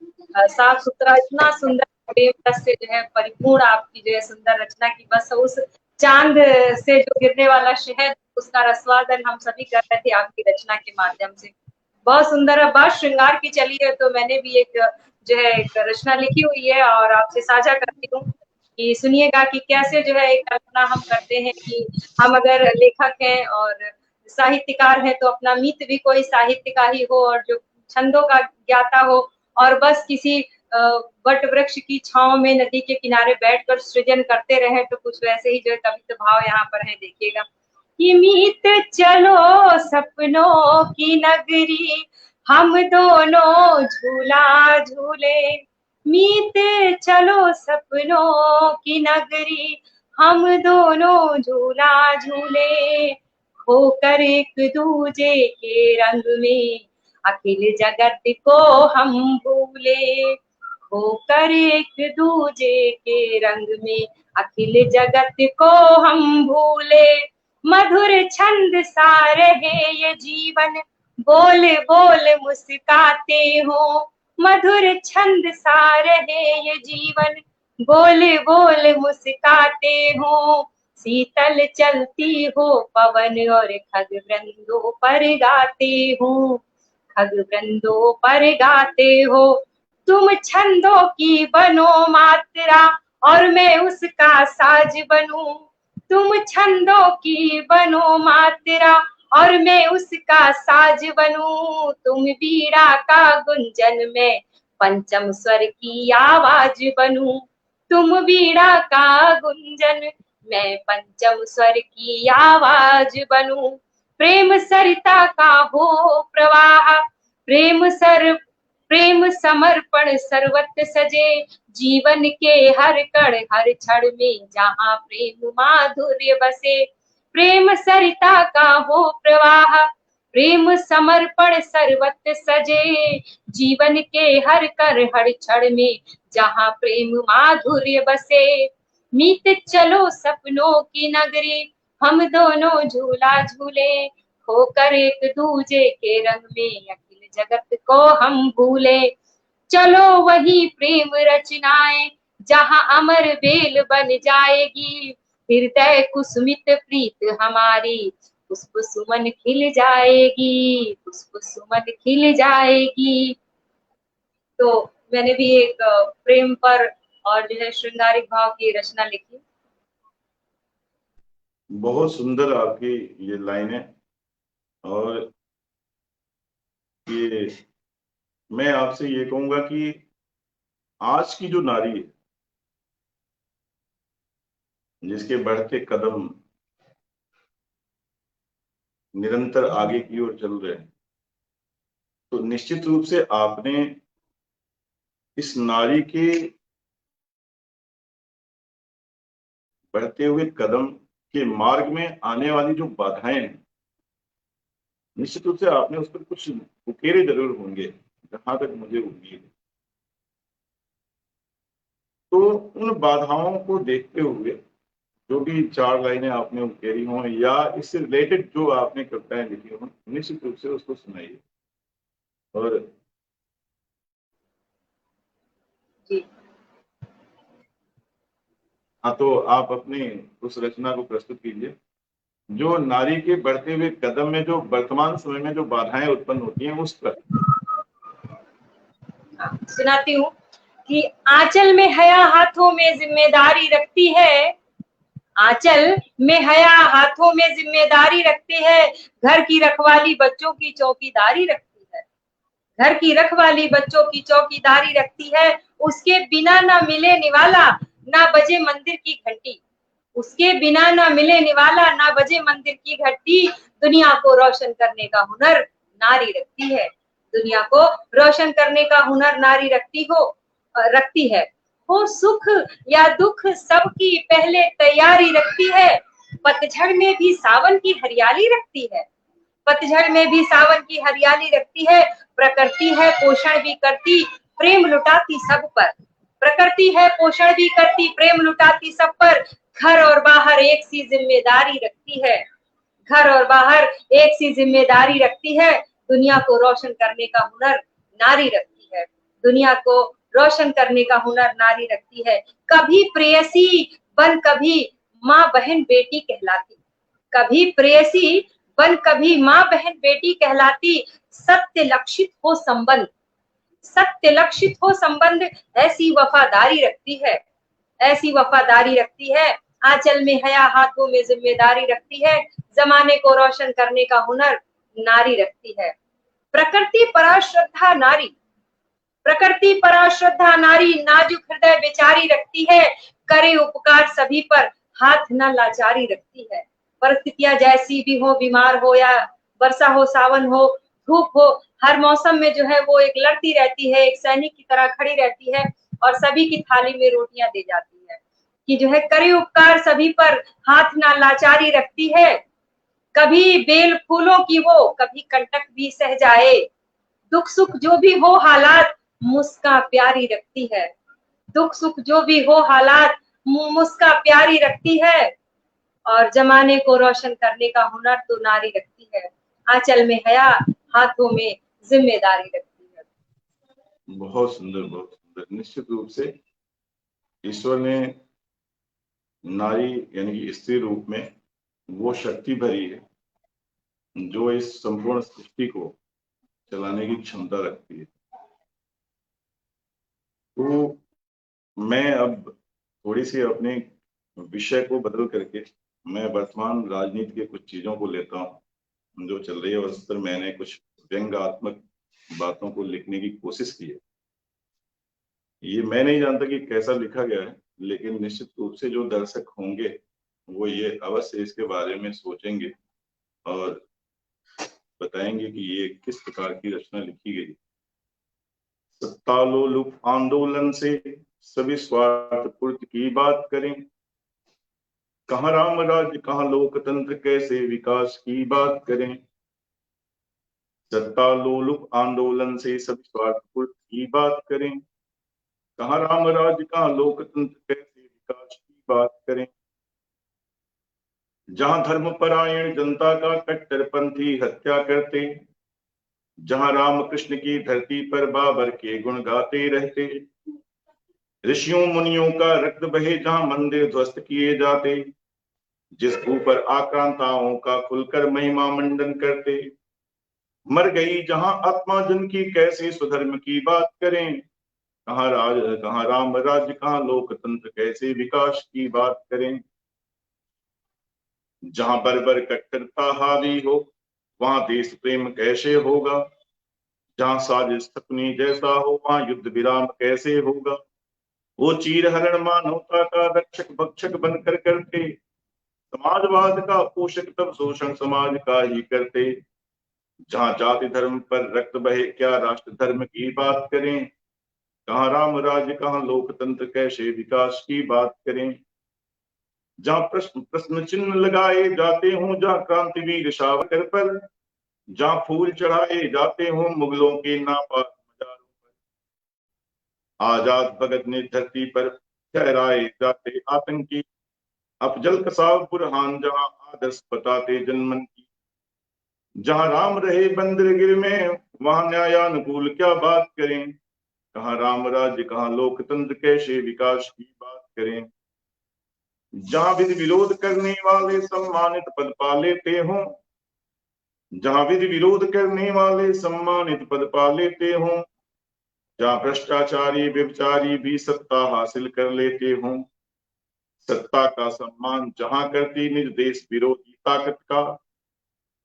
साफ सुथरा, इतना सुंदर प्रेम रस से जो है परिपूर्ण आपकी जो है सुंदर रचना की। बस उस चांद से जो गिरने वाला शहद, उसका रसवादन हम सभी कर रहे थे आपकी रचना के माध्यम से। बहुत सुंदर है। बात श्रृंगार की चली है तो मैंने भी एक जो है एक रचना लिखी हुई है और आपसे साझा करती हूँ कि सुनिएगा कि कैसे जो है एक कल्पना हम करते हैं कि हम अगर लेखक हैं और साहित्यकार है तो अपना मित्र भी कोई साहित्य का ही हो और जो छंदों का ज्ञाता हो, और बस किसी वट वृक्ष की छांव में नदी के किनारे बैठकर सृजन करते रहे। तो कुछ वैसे ही जो है कविता भाव यहाँ पर है, देखिएगा कि मीत चलो सपनों की नगरी, हम दोनों झूला झूले। मीत चलो सपनों की नगरी, हम दोनों झूला झूले। होकर एक दूजे के रंग में, अखिल जगत को हम भूले। होकर एक दूजे के रंग में, अखिल जगत को हम भूले। मधुर छंद सा रहे ये जीवन, बोल बोल मुस्काते हो। मधुर छंद सा रहे ये जीवन, बोल बोल मुस्काते हो। शीतल चलती हो पवन और खग वृंदों पर गाते हो। खग वृंदों पर गाते हो। तुम छंदों की बनो मात्रा और मैं उसका साज बनूं। तुम छंदों की बनो मात्रा और मैं उसका साज बनूं। तुम बीड़ा का गुंजन में पंचम स्वर की आवाज बनूं। तुम बीड़ा का गुंजन मैं पंचम स्वर की आवाज बनूं। प्रेम सरिता का हो प्रवाह, प्रेम समर्पण सर्वत्र सजे। जीवन के हर कण हर क्षण में जहाँ प्रेम माधुर्य बसे। प्रेम सरिता का हो प्रवाह, प्रेम समर्पण सर्वत्र सजे। जीवन के हर कर हर क्षण में जहाँ प्रेम माधुर्य बसे। मीत चलो सपनों की नगरी, हम दोनों झूला झूले। होकर एक दूजे के रंग में, अखिल जगत को हम भूले। चलो वही प्रेम रचनाएं, जहाँ अमर बेल बन जाएगी। हृदय कुसुमित प्रीत हमारी, पुष्प सुमन खिल जाएगी। पुष्प सुमन खिल जाएगी। तो मैंने भी एक प्रेम पर और जो है श्रृंगारिक भाव की रचना लिखी। बहुत सुंदर आपकी ये लाइन है। और ये मैं आपसे ये कहूंगा कि आज की जो नारी है, जिसके बढ़ते कदम निरंतर आगे की ओर चल रहे हैं, तो निश्चित रूप से आपने इस नारी के बढ़ते हुए कदम के मार्ग में आने वाली जो बाधाएं हैं, निश्चित रूप से आपने उस पर कुछ उकेरे जरूर होंगे, जहां तक मुझे उम्मीद है। तो उन बाधाओं को देखते हुए जो भी चार लाइनें आपने उकेरी हों या इससे रिलेटेड जो आपने कविताएं लिखी हों, निश्चित रूप से उसको सुनाइए। और जी हाँ, तो आप अपनी उस रचना को प्रस्तुत कीजिए जो नारी के बढ़ते हुए कदम में जो वर्तमान समय में जो बाधाएं उत्पन्न होती हैं उस पर। सुनाती हूँ कि आंचल में हया हाथों में जिम्मेदारी रखती है, आंचल में हया हाथों में जिम्मेदारी रखती है, घर की रखवाली बच्चों की चौकीदारी रखती है, घर की रखवाली बच्चों की चौकीदारी रखती है, उसके बिना ना मिले निवाला ना बजे मंदिर की घंटी, उसके बिना ना मिले निवाला ना बजे मंदिर की घंटी, दुनिया को रोशन करने का हुनर नारी रखती है, दुनिया को रोशन करने का हुनर नारी रखती है। हो सुख या दुख सबकी पहले तैयारी रखती है, पतझड़ में भी सावन की हरियाली रखती है, पतझड़ में भी सावन की हरियाली रखती है, प्रकृति है पोषण भी करती प्रेम लुटाती सब पर, प्रकृति है पोषण भी करती प्रेम लुटाती सब पर, घर और बाहर एक सी जिम्मेदारी रखती है, घर और बाहर एक सी जिम्मेदारी रखती है, दुनिया को रोशन करने का हुनर नारी रखती है, दुनिया को रोशन करने का हुनर नारी रखती है, कभी प्रेयसी बन कभी माँ बहन बेटी कहलाती, कभी प्रेयसी बन कभी माँ बहन बेटी कहलाती, सत्य लक्षित हो संबंध, सत्य लक्षित हो संबंध, ऐसी वफादारी रखती है, ऐसी वफादारी रखती है, आंचल में हया हाथों में जिम्मेदारी रखती है, जमाने को रोशन करने का हुनर नारी रखती है, प्रकृति परा श्रद्धा नारी, प्रकृति परा श्रद्धा नारी, नाजुक हृदय बेचारी रखती है, करे उपकार सभी पर हाथ न लाचारी रखती है, परिस्थितियां जैसी भी हो, बीमार हो या वर्षा हो, सावन हो, धूप हो, हर मौसम में जो है वो एक लड़ती रहती है, एक सैनिक की तरह खड़ी रहती है और सभी की थाली में रोटियां दे जाती है, कि जो है करे उपकार सभी पर हाथ ना लाचारी रखती है, कभी बेल फूलों की वो कभी कंटक भी सह जाए, दुख सुख जो भी हो हालात मुस्कान प्यारी रखती है, दुख सुख जो भी हो हालात मुस्कान प्यारी रखती है, और जमाने को रोशन करने का हुनर तो नारी रखती है, आंचल में हया हाथों में जिम्मेदारी रखती है। बहुत सुंदर, बहुत सुंदर। निश्चित रूप से ईश्वर ने नारी यानी कि स्त्री रूप में वो शक्ति भरी है जो इस संपूर्ण सृष्टि को चलाने की क्षमता रखती है। तो मैं अब थोड़ी सी अपने विषय को बदल करके मैं वर्तमान राजनीति के कुछ चीजों को लेता हूँ जो चल रही है, और उस पर मैंने कुछ व्यंग्यात्मक बातों को लिखने की कोशिश की है। ये मैं नहीं जानता कि कैसा लिखा गया है, लेकिन निश्चित रूप से जो दर्शक होंगे वो ये अवश्य इसके बारे में सोचेंगे और बताएंगे कि ये किस प्रकार की रचना लिखी गई। सत्तालोलुप आंदोलन से सभी स्वार्थ पूर्ति की बात करें, कहाँ राम राज्य कहाँ लोकतंत्र कैसे विकास की बात करें, सत्तालोलुप आंदोलन से सभी स्वार्थ पूर्ति की बात करें, कहाँ राम राज्य कहाँ लोकतंत्र कैसे विकास की बात करें, जहां धर्मपरायण जनता का कट्टरपंथी हत्या करते, जहां रामकृष्ण की धरती पर बाबर के गुण गाते रहते, ऋषियों मुनियों का रक्त बहे जहां मंदिर ध्वस्त किए जाते, जिस भू पर आक्रांताओं का खुलकर महिमा मंडन करते, मर गई जहां आत्मा जन की कैसे स्वधर्म की बात करें, कहाँ राम राज्य कहाँ लोकतंत्र कैसे विकास की बात करें, जहां बर्बर कट्टरता हावी हो वहां देश प्रेम कैसे होगा, जहां साजिश सपनी जैसा हो वहां युद्ध विराम कैसे होगा, वो चीर हरण मानवता का रक्षक भक्षक बनकर करते, समाजवाद का पोषक तब शोषण समाज का ही करते, जहां जाति धर्म पर रक्त बहे क्या राष्ट्र धर्म की बात करें, कहाँ राम राज्य कहाँ लोकतंत्र कैसे विकास की बात करें, जहां प्रश्न चिन्ह लगाए जाते हों जहां क्रांतिवीर सावरकर पर, जहां फूल चढ़ाए जाते हों मुगलों के नापाक मजारों पर, आजाद भगत ने धरती पर ठहराए जाते आतंकी, अफजल कसाब बुरहान जहां आदर्श बताते जनमन की, जहां राम रहे बंदरगिर में वहां न्यायानुकूल क्या बात करें, कहाँ राम राज्य कहाँ लोकतंत्र कैसे विकास की बात करें, जहां विधि विरोध करने वाले सम्मानित पद पा लेते हों, जहां विधि विरोध करने वाले सम्मानित पद पा लेते हों, जहां भ्रष्टाचारी व्यभिचारी भी सत्ता हासिल कर लेते हों, सत्ता का सम्मान जहां करती निज देश विरोधी ताकत का,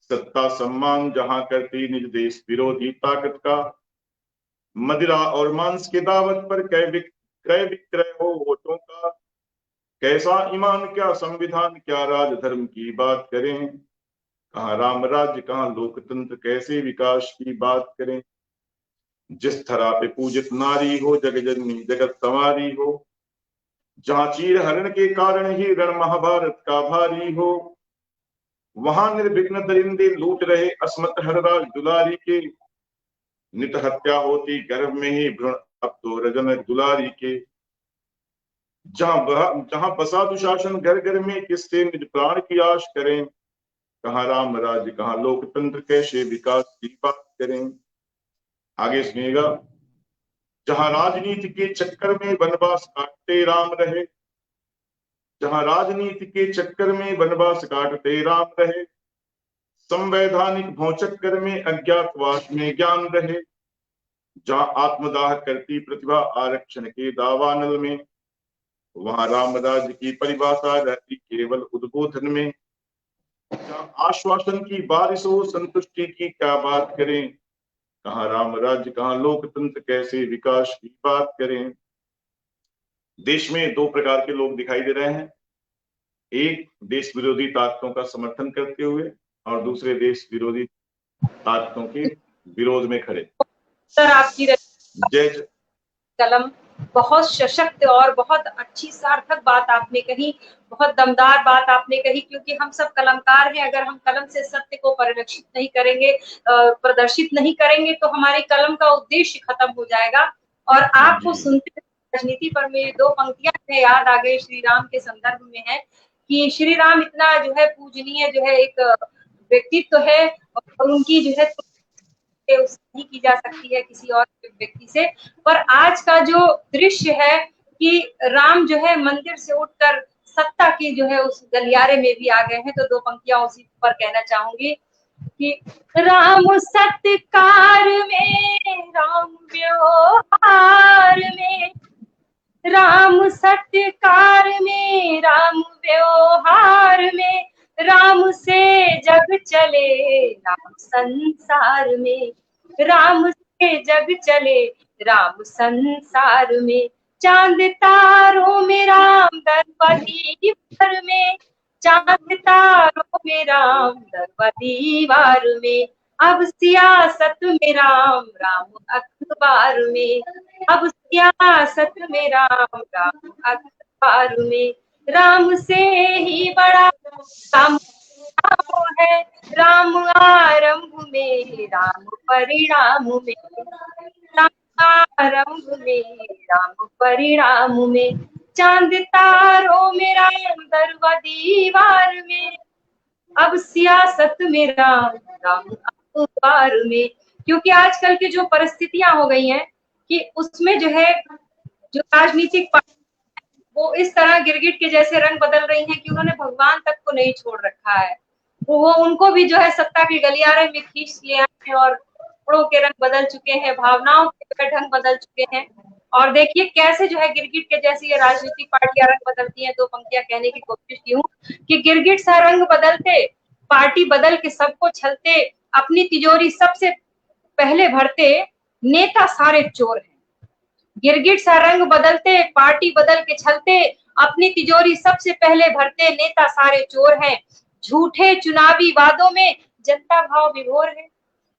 सत्ता सम्मान जहां करती निज देश विरोधी ताकत का, मदिरा और मांस के दावत पर क्रय विक्रय हो वोटों का, कैसा ईमान क्या संविधान क्या राजधर्म की बात करें, कहाँ राम राज्य कहाँ लोकतंत्र कैसे विकास की बात करें। जिस धरा पे पूजित नारी हो जग जननी जगत संवारी हो, जहां चीर हरण के कारण ही रण महाभारत का भारी हो, वहां निर्विघ्न दरिंदे लूट रहे असमत हर राज दुलारी के, नित हत्या होती गर्भ में ही भ्रूण अब तो रजन दुलारी के, जहां बसा दुशासन घर घर में किससे निज प्राण की आश करें, कहाँ राम राज्य कहाँ लोकतंत्र कैसे विकास की बात करें। आगे सुनिएगा, जहां राजनीति के चक्कर में वनवास काटते राम रहे, जहां राजनीति के चक्कर में वनवास काटते राम रहे, संवैधानिक भौचक्कर में अज्ञातवास में ज्ञान रहे, जहां आत्मदाह करती प्रतिभा आरक्षण के दावानल में, वहां राम राज्य की परिभाषा रहती केवल उद्बोधन में, जहां आश्वासन की बारिश हो संतुष्टि की क्या बात करें, कहाँ राम राज्य कहाँ लोकतंत्र कैसे विकास की बात करें। देश में दो प्रकार के लोग दिखाई दे रहे हैं, एक देश विरोधी ताकतों का समर्थन करते हुए और दूसरे देश विरोधी ताकतों के विरोध में खड़े। सर आपकी जय कलम बहुत सशक्त और बहुत अच्छी सार्थक बात आपने कही, बहुत दमदार बात आपने कही, क्योंकि हम सब कलमकार हैं। अगर हम कलम से सत्य को परिलक्षित नहीं करेंगे, प्रदर्शित नहीं करेंगे, तो हमारी कलम का उद्देश्य खत्म हो जाएगा। और आपको सुनते राजनीति पर मेरी दो पंक्तियां याद आ गई, श्री राम के संदर्भ में है कि श्री राम इतना जो है पूजनीय जो है एक व्यक्तित्व है, और उनकी जो है नहीं की जा सकती है किसी और व्यक्ति से। पर आज का जो दृश्य है कि राम जो है मंदिर से उठकर सत्ता की जो है उस गलियारे में भी आ गए हैं, तो दो पंक्तियां उसी पर कहना चाहूंगी कि राम सत्कार में, राम व्यवहार में, राम सत्कार में, राम व्यवहार में, राम से जग चले राम संसार में, राम से जग चले राम संसार में, चांद तारों में राम दरपदी भर में, चांद तारों में राम दरपदी वार में, अब सियासत में राम राम अखबार में, अब सियासत में राम राम अखबार में, राम से ही बड़ा काम है राम आरंभ में, राम परिणाम में, राम आरंभ में, राम परिणाम में, चांद तारों में राम दरवा दीवार में, अब सियासत में राम राम अखबार में। क्योंकि आजकल की जो परिस्थितियां हो गई हैं कि उसमें जो है जो राजनीतिक वो इस तरह गिरगिट के जैसे रंग बदल रही हैं कि उन्होंने भगवान तक को नहीं छोड़ रखा है। वो उनको भी जो है सत्ता के गलियारे में खींच लिए हैं और कपड़ों के रंग बदल चुके हैं, भावनाओं के ढंग बदल चुके हैं। और देखिए कैसे जो है गिरगिट के जैसी ये राजनीतिक पार्टियां रंग बदलती हैं। दो पंक्तियां कहने की कोशिश की हूँ कि गिरगिट सा रंग बदलते, पार्टी बदल के सबको छलते, अपनी तिजोरी सबसे पहले भरते, नेता सारे चोर हैं। गिरगिट सा रंग बदलते, पार्टी बदल के छलते, अपनी तिजोरी सबसे पहले भरते, नेता सारे चोर हैं। झूठे चुनावी वादों में जनता भाव विभोर है,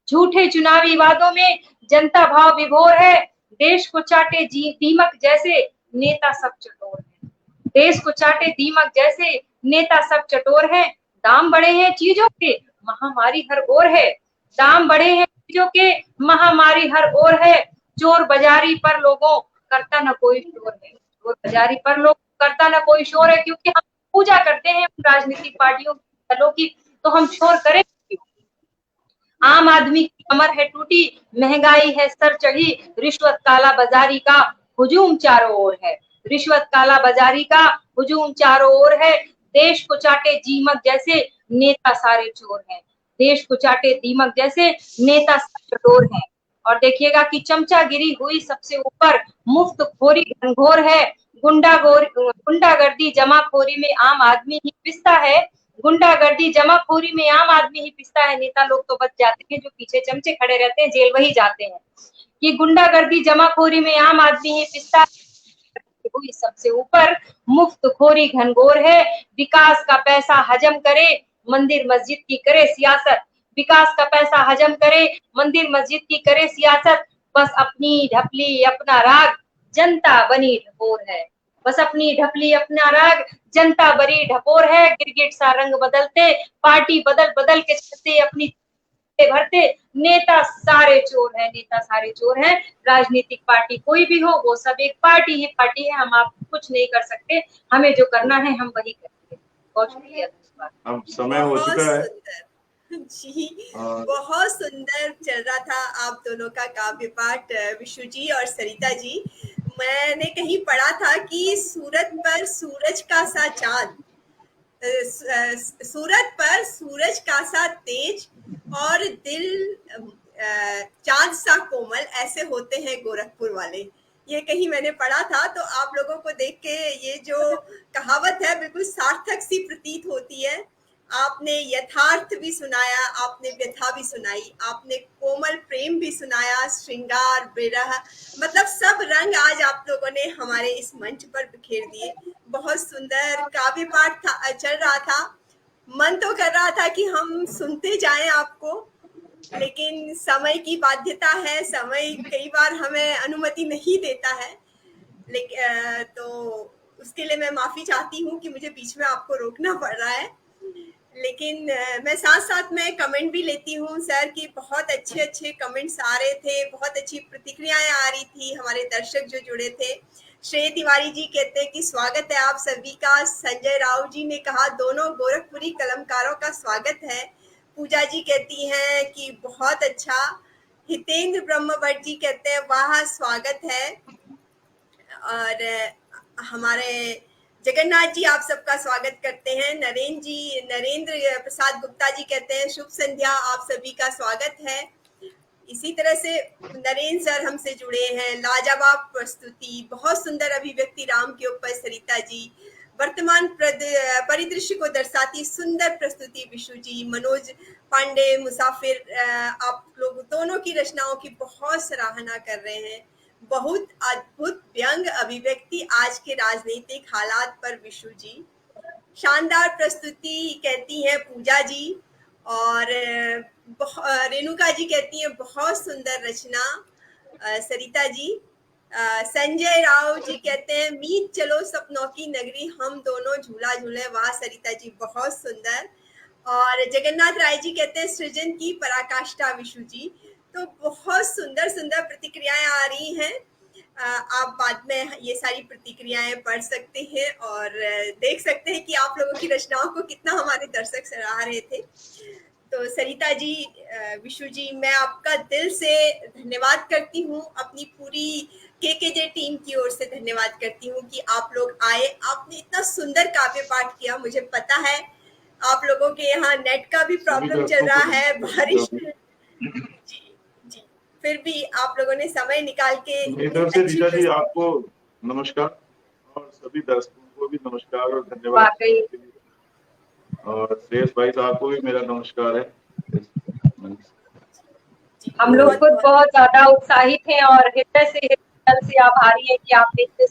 झूठे चुनावी वादों में जनता भाव विभोर है, देश को चाटे दीमक जैसे नेता सब चटोर है, देश को चाटे दीमक जैसे नेता सब चटोर है, दाम बढ़े हैं चीजों के महामारी हर ओर है, दाम बढ़े हैं चीजों के महामारी हर ओर है, चोर बाजारी पर लोगों करता न कोई शोर है, चोर बाजारी पर लोग करता न कोई शोर है। क्योंकि हम पूजा करते हैं राजनीतिक पार्टियों दलों की, तो हम शोर करें क्यों? आम आदमी की कमर है टूटी, महंगाई है सर चढ़ी, रिश्वत काला बाजारी का हुजूम चारों ओर है, रिश्वत काला बाजारी का हुजूम चारों ओर है, देश को चाटे दीमक जैसे नेता सारे चोर हैं, देश को चाटे दीमक जैसे नेता सारे चोर हैं। और देखिएगा कि चमचागिरी हुई सबसे ऊपर, मुफ्त खोरी घनघोर है, गुंडागर्दी जमाखोरी में आम आदमी ही पिसता है, गुंडागर्दी जमाखोरी में आम आदमी ही पिसता है। नेता लोग तो बच जाते हैं, जो पीछे चमचे खड़े रहते हैं जेल वही जाते हैं। कि गुंडागर्दी जमाखोरी में आम आदमी ही पिसता हुई सबसे ऊपर, मुफ्त खोरी घनघोर है, विकास का पैसा हजम करे, मंदिर मस्जिद की करे सियासत, विकास का पैसा हजम करे, मंदिर मस्जिद की करे सियासत, बस अपनी ढपली अपना राग, जनता बनी ढपोर है, बस अपनी ढपली अपना राग, जनता बड़ी ढपोर है। गिरगिट सा रंग बदलते, पार्टी बदल बदल के चलते, अपनी भरते, नेता सारे चोर हैं, नेता सारे चोर हैं। राजनीतिक पार्टी कोई भी हो, वो सब एक पार्टी ही पार्टी है, हम आप कुछ नहीं कर सकते, हमें जो करना है हम वही करेंगे। बहुत शुक्रिया। अब समय हो चुका है जी, बहुत सुंदर चल रहा था आप दोनों का काव्य पाठ, विशु जी और सरिता जी। मैंने कहीं पढ़ा था कि सूरत पर सूरज का सा चांद, सूरत पर सूरज का सा तेज और दिल चांद सा कोमल, ऐसे होते हैं गोरखपुर वाले। ये कहीं मैंने पढ़ा था, तो आप लोगों को देख के ये जो कहावत है बिल्कुल सार्थक सी प्रतीत होती है। आपने यथार्थ भी सुनाया, आपने व्यथा भी सुनाई, आपने कोमल प्रेम भी सुनाया, श्रृंगार विरह, मतलब सब रंग आज आप लोगों ने हमारे इस मंच पर बिखेर दिए। बहुत सुंदर काव्य पाठ था, चल रहा था, मन तो कर रहा था कि हम सुनते जाएं आपको, लेकिन समय की बाध्यता है, समय कई बार हमें अनुमति नहीं देता है। लेकिन तो उसके लिए मैं माफी चाहती हूँ कि मुझे बीच में आपको रोकना पड़ रहा है। लेकिन मैं साथ साथ में कमेंट भी लेती हूँ सर कि बहुत अच्छे अच्छे कमेंट्स आ रहे थे, बहुत अच्छी प्रतिक्रियाएं आ रही थी, हमारे दर्शक जो जुड़े थे। श्रेय तिवारी जी कहते हैं कि स्वागत है आप सभी का। संजय राव जी ने कहा दोनों गोरखपुरी कलमकारों का स्वागत है। पूजा जी कहती हैं कि बहुत अच्छा। हितेंद्र ब्रह्मभट्ट जी कहते हैं वाह स्वागत है। और हमारे जगन्नाथ जी आप सबका स्वागत करते हैं। नरेंद्र प्रसाद गुप्ता जी कहते हैं शुभ संध्या, आप सभी का स्वागत है। इसी तरह से नरेंद्र सर हमसे जुड़े हैं, लाजवाब प्रस्तुति, बहुत सुंदर अभिव्यक्ति राम के ऊपर सरिता जी, वर्तमान परिदृश्य को दर्शाती सुंदर प्रस्तुति विशु जी, मनोज पांडे मुसाफिर, आप लोग दोनों की रचनाओं की बहुत सराहना कर रहे हैं। बहुत अद्भुत व्यंग अभिव्यक्ति आज के राजनीतिक हालात पर विशु जी। शानदार प्रस्तुति कहती हैं पूजा जी। और रेणुका जी कहती हैं बहुत सुंदर रचना सरिता जी। संजय राव जी कहते हैं मीत चलो सपनों की नगरी, हम दोनों झूला झूले, वाह सरिता जी बहुत सुंदर। और जगन्नाथ राय जी कहते हैं सृजन की पराकाष्ठा विशु जी। तो बहुत सुंदर सुंदर प्रतिक्रियाएं आ रही हैं। आप बाद में ये सारी प्रतिक्रियाएं पढ़ सकते हैं और देख सकते हैं कि आप लोगों की रचनाओं को कितना हमारे दर्शक सराह रहे थे। तो सरिता जी, विशु जी, मैं आपका दिल से धन्यवाद करती हूँ, अपनी पूरी केकेजे टीम की ओर से धन्यवाद करती हूँ कि आप लोग आए, आपने इतना सुंदर काव्य पाठ किया। मुझे पता है आप लोगों के यहाँ नेट का भी प्रॉब्लम चल रहा है, बारिश जी जी, फिर भी आप लोगों ने समय निकाल के इधर से रीता जी आपको नमस्कार और सभी दर्शकों को भी नमस्कार और धन्यवाद। और श्रेयस भाई साहब को भी मेरा नमस्कार है। हम लोग खुद बहुत ज्यादा उत्साहित हैं और हृदय से आभारी हैं कि आपने इतने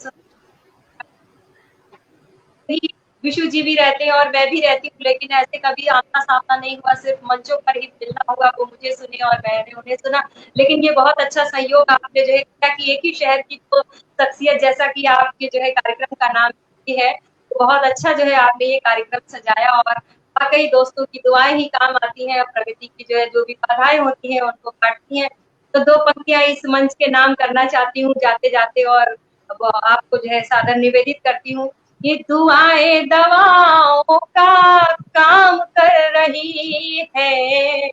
विशु जी भी रहते हैं और मैं भी रहती हूँ, लेकिन ऐसे कभी आमना सामना नहीं हुआ, सिर्फ मंचों पर ही मिलना हुआ। वो मुझे सुने और मैंने उन्हें सुना। लेकिन ये बहुत अच्छा सहयोग आपने जो है किया कि एक ही शहर की तो शख्सियत, जैसा कि आपके जो है कार्यक्रम का नाम है, तो बहुत अच्छा जो है आपने ये कार्यक्रम सजाया। और वाकई दोस्तों की दुआएं ही काम आती हैं, प्रगति की जो है जो भी बाधाएं होती हैं उनको काटती हैं। तो दो पंक्तियां इस मंच के नाम करना चाहती हूँ जाते जाते, और आपको जो है सादर निवेदित करती हूँ। ये दुआएं दवाओं का काम कर रही है,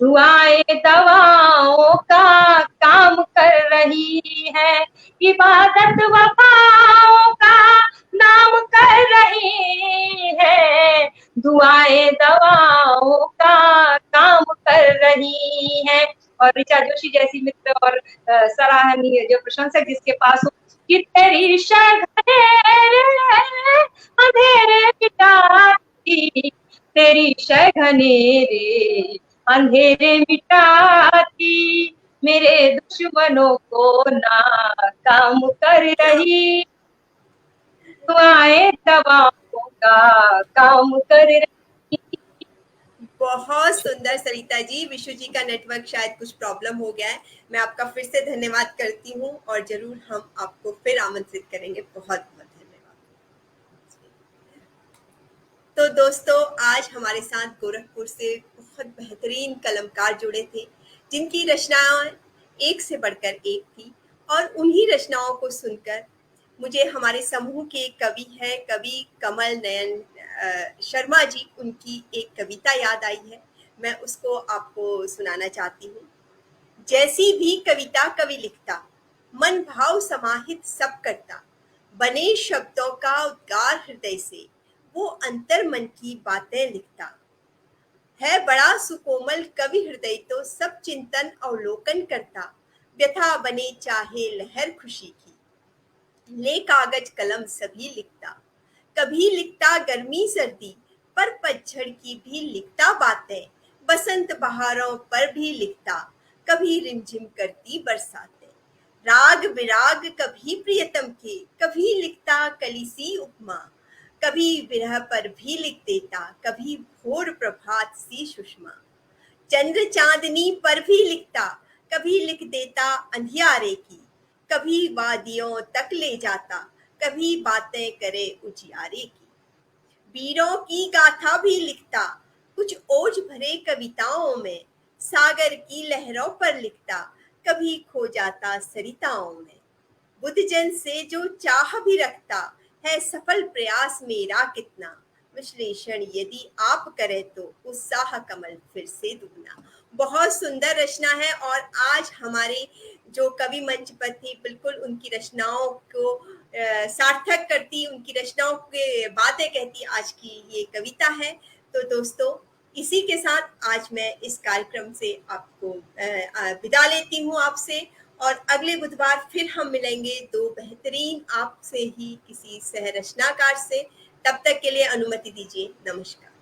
दुआएं दवाओं का काम कर रही है, इबादत वफाओं का नाम कर रही है, दुआएं दवाओं का काम कर रही है। और ऋचा जोशी जैसी मित्र और सराहनीय जो प्रशंसक जिसके पास हो, कि तेरी शगनेरे अंधेरे मिटाती, तेरी शगनेरे अंधेरे मिटाती, मेरे दुश्मनों को नाकाम कर रही, दुआएं दवाओं का काम कर रही। बहुत सुंदर सरिता जी। विशु जी का नेटवर्क शायद कुछ प्रॉब्लम हो गया है। मैं आपका फिर से धन्यवाद करती हूँ और जरूर हम आपको फिर आमंत्रित करेंगे। बहुत बहुत धन्यवाद। तो दोस्तों, आज हमारे साथ गोरखपुर से बहुत बेहतरीन कलमकार जुड़े थे, जिनकी रचनाएं एक से बढ़कर एक थी। और उन्हीं रचनाओं को सुनकर मुझे हमारे समूह के कवि हैं, कवि कमल नयन शर्मा जी, उनकी एक कविता याद आई है। मैं उसको आपको सुनाना चाहती हूँ। जैसी भी कविता कवि लिखता, मन भाव समाहित सब करता, बने शब्दों का उद्गार हृदय से, वो अंतर मन की बातें लिखता। है बड़ा सुकोमल कवि हृदय तो सब चिंतन अवलोकन करता, व्यथा बने चाहे लहर खुशी की, ले कागज कलम सभी लिखता। कभी लिखता गर्मी सर्दी पर, पतझड़ की भी लिखता बातें, बसंत बहारों पर भी लिखता, कभी रिमझिम करती बरसातें। राग विराग कभी प्रियतम के, कभी लिखता कलिसी उपमा, कभी विरह पर भी लिख देता, कभी भोर प्रभात सी सुषमा। चंद्र चांदनी पर भी लिखता, कभी लिख देता अंधियारे की, कभी वादियों तक ले जाता, कभी बातें करे उजियारे की। वीरों की गाथा भी लिखता, कुछ ओज भरे कविताओं में, सागर की लहरों पर लिखता, कभी खो जाता सरिताओं में। बुद्ध जन से जो चाह भी रखता है, सफल प्रयास मेरा कितना, विश्लेषण यदि आप करें तो उत्साह कमल फिर से दुगना। बहुत सुंदर रचना है। और आज हमारे जो कवि मंच पर थी, बिल्कुल उनकी रचनाओं को सार्थक करती, उनकी रचनाओं के बातें कहती आज की ये कविता है। तो दोस्तों, इसी के साथ आज मैं इस कार्यक्रम से आपको विदा लेती हूँ आपसे। और अगले बुधवार फिर हम मिलेंगे दो बेहतरीन आपसे ही किसी सह रचनाकार से। तब तक के लिए अनुमति दीजिए। नमस्कार।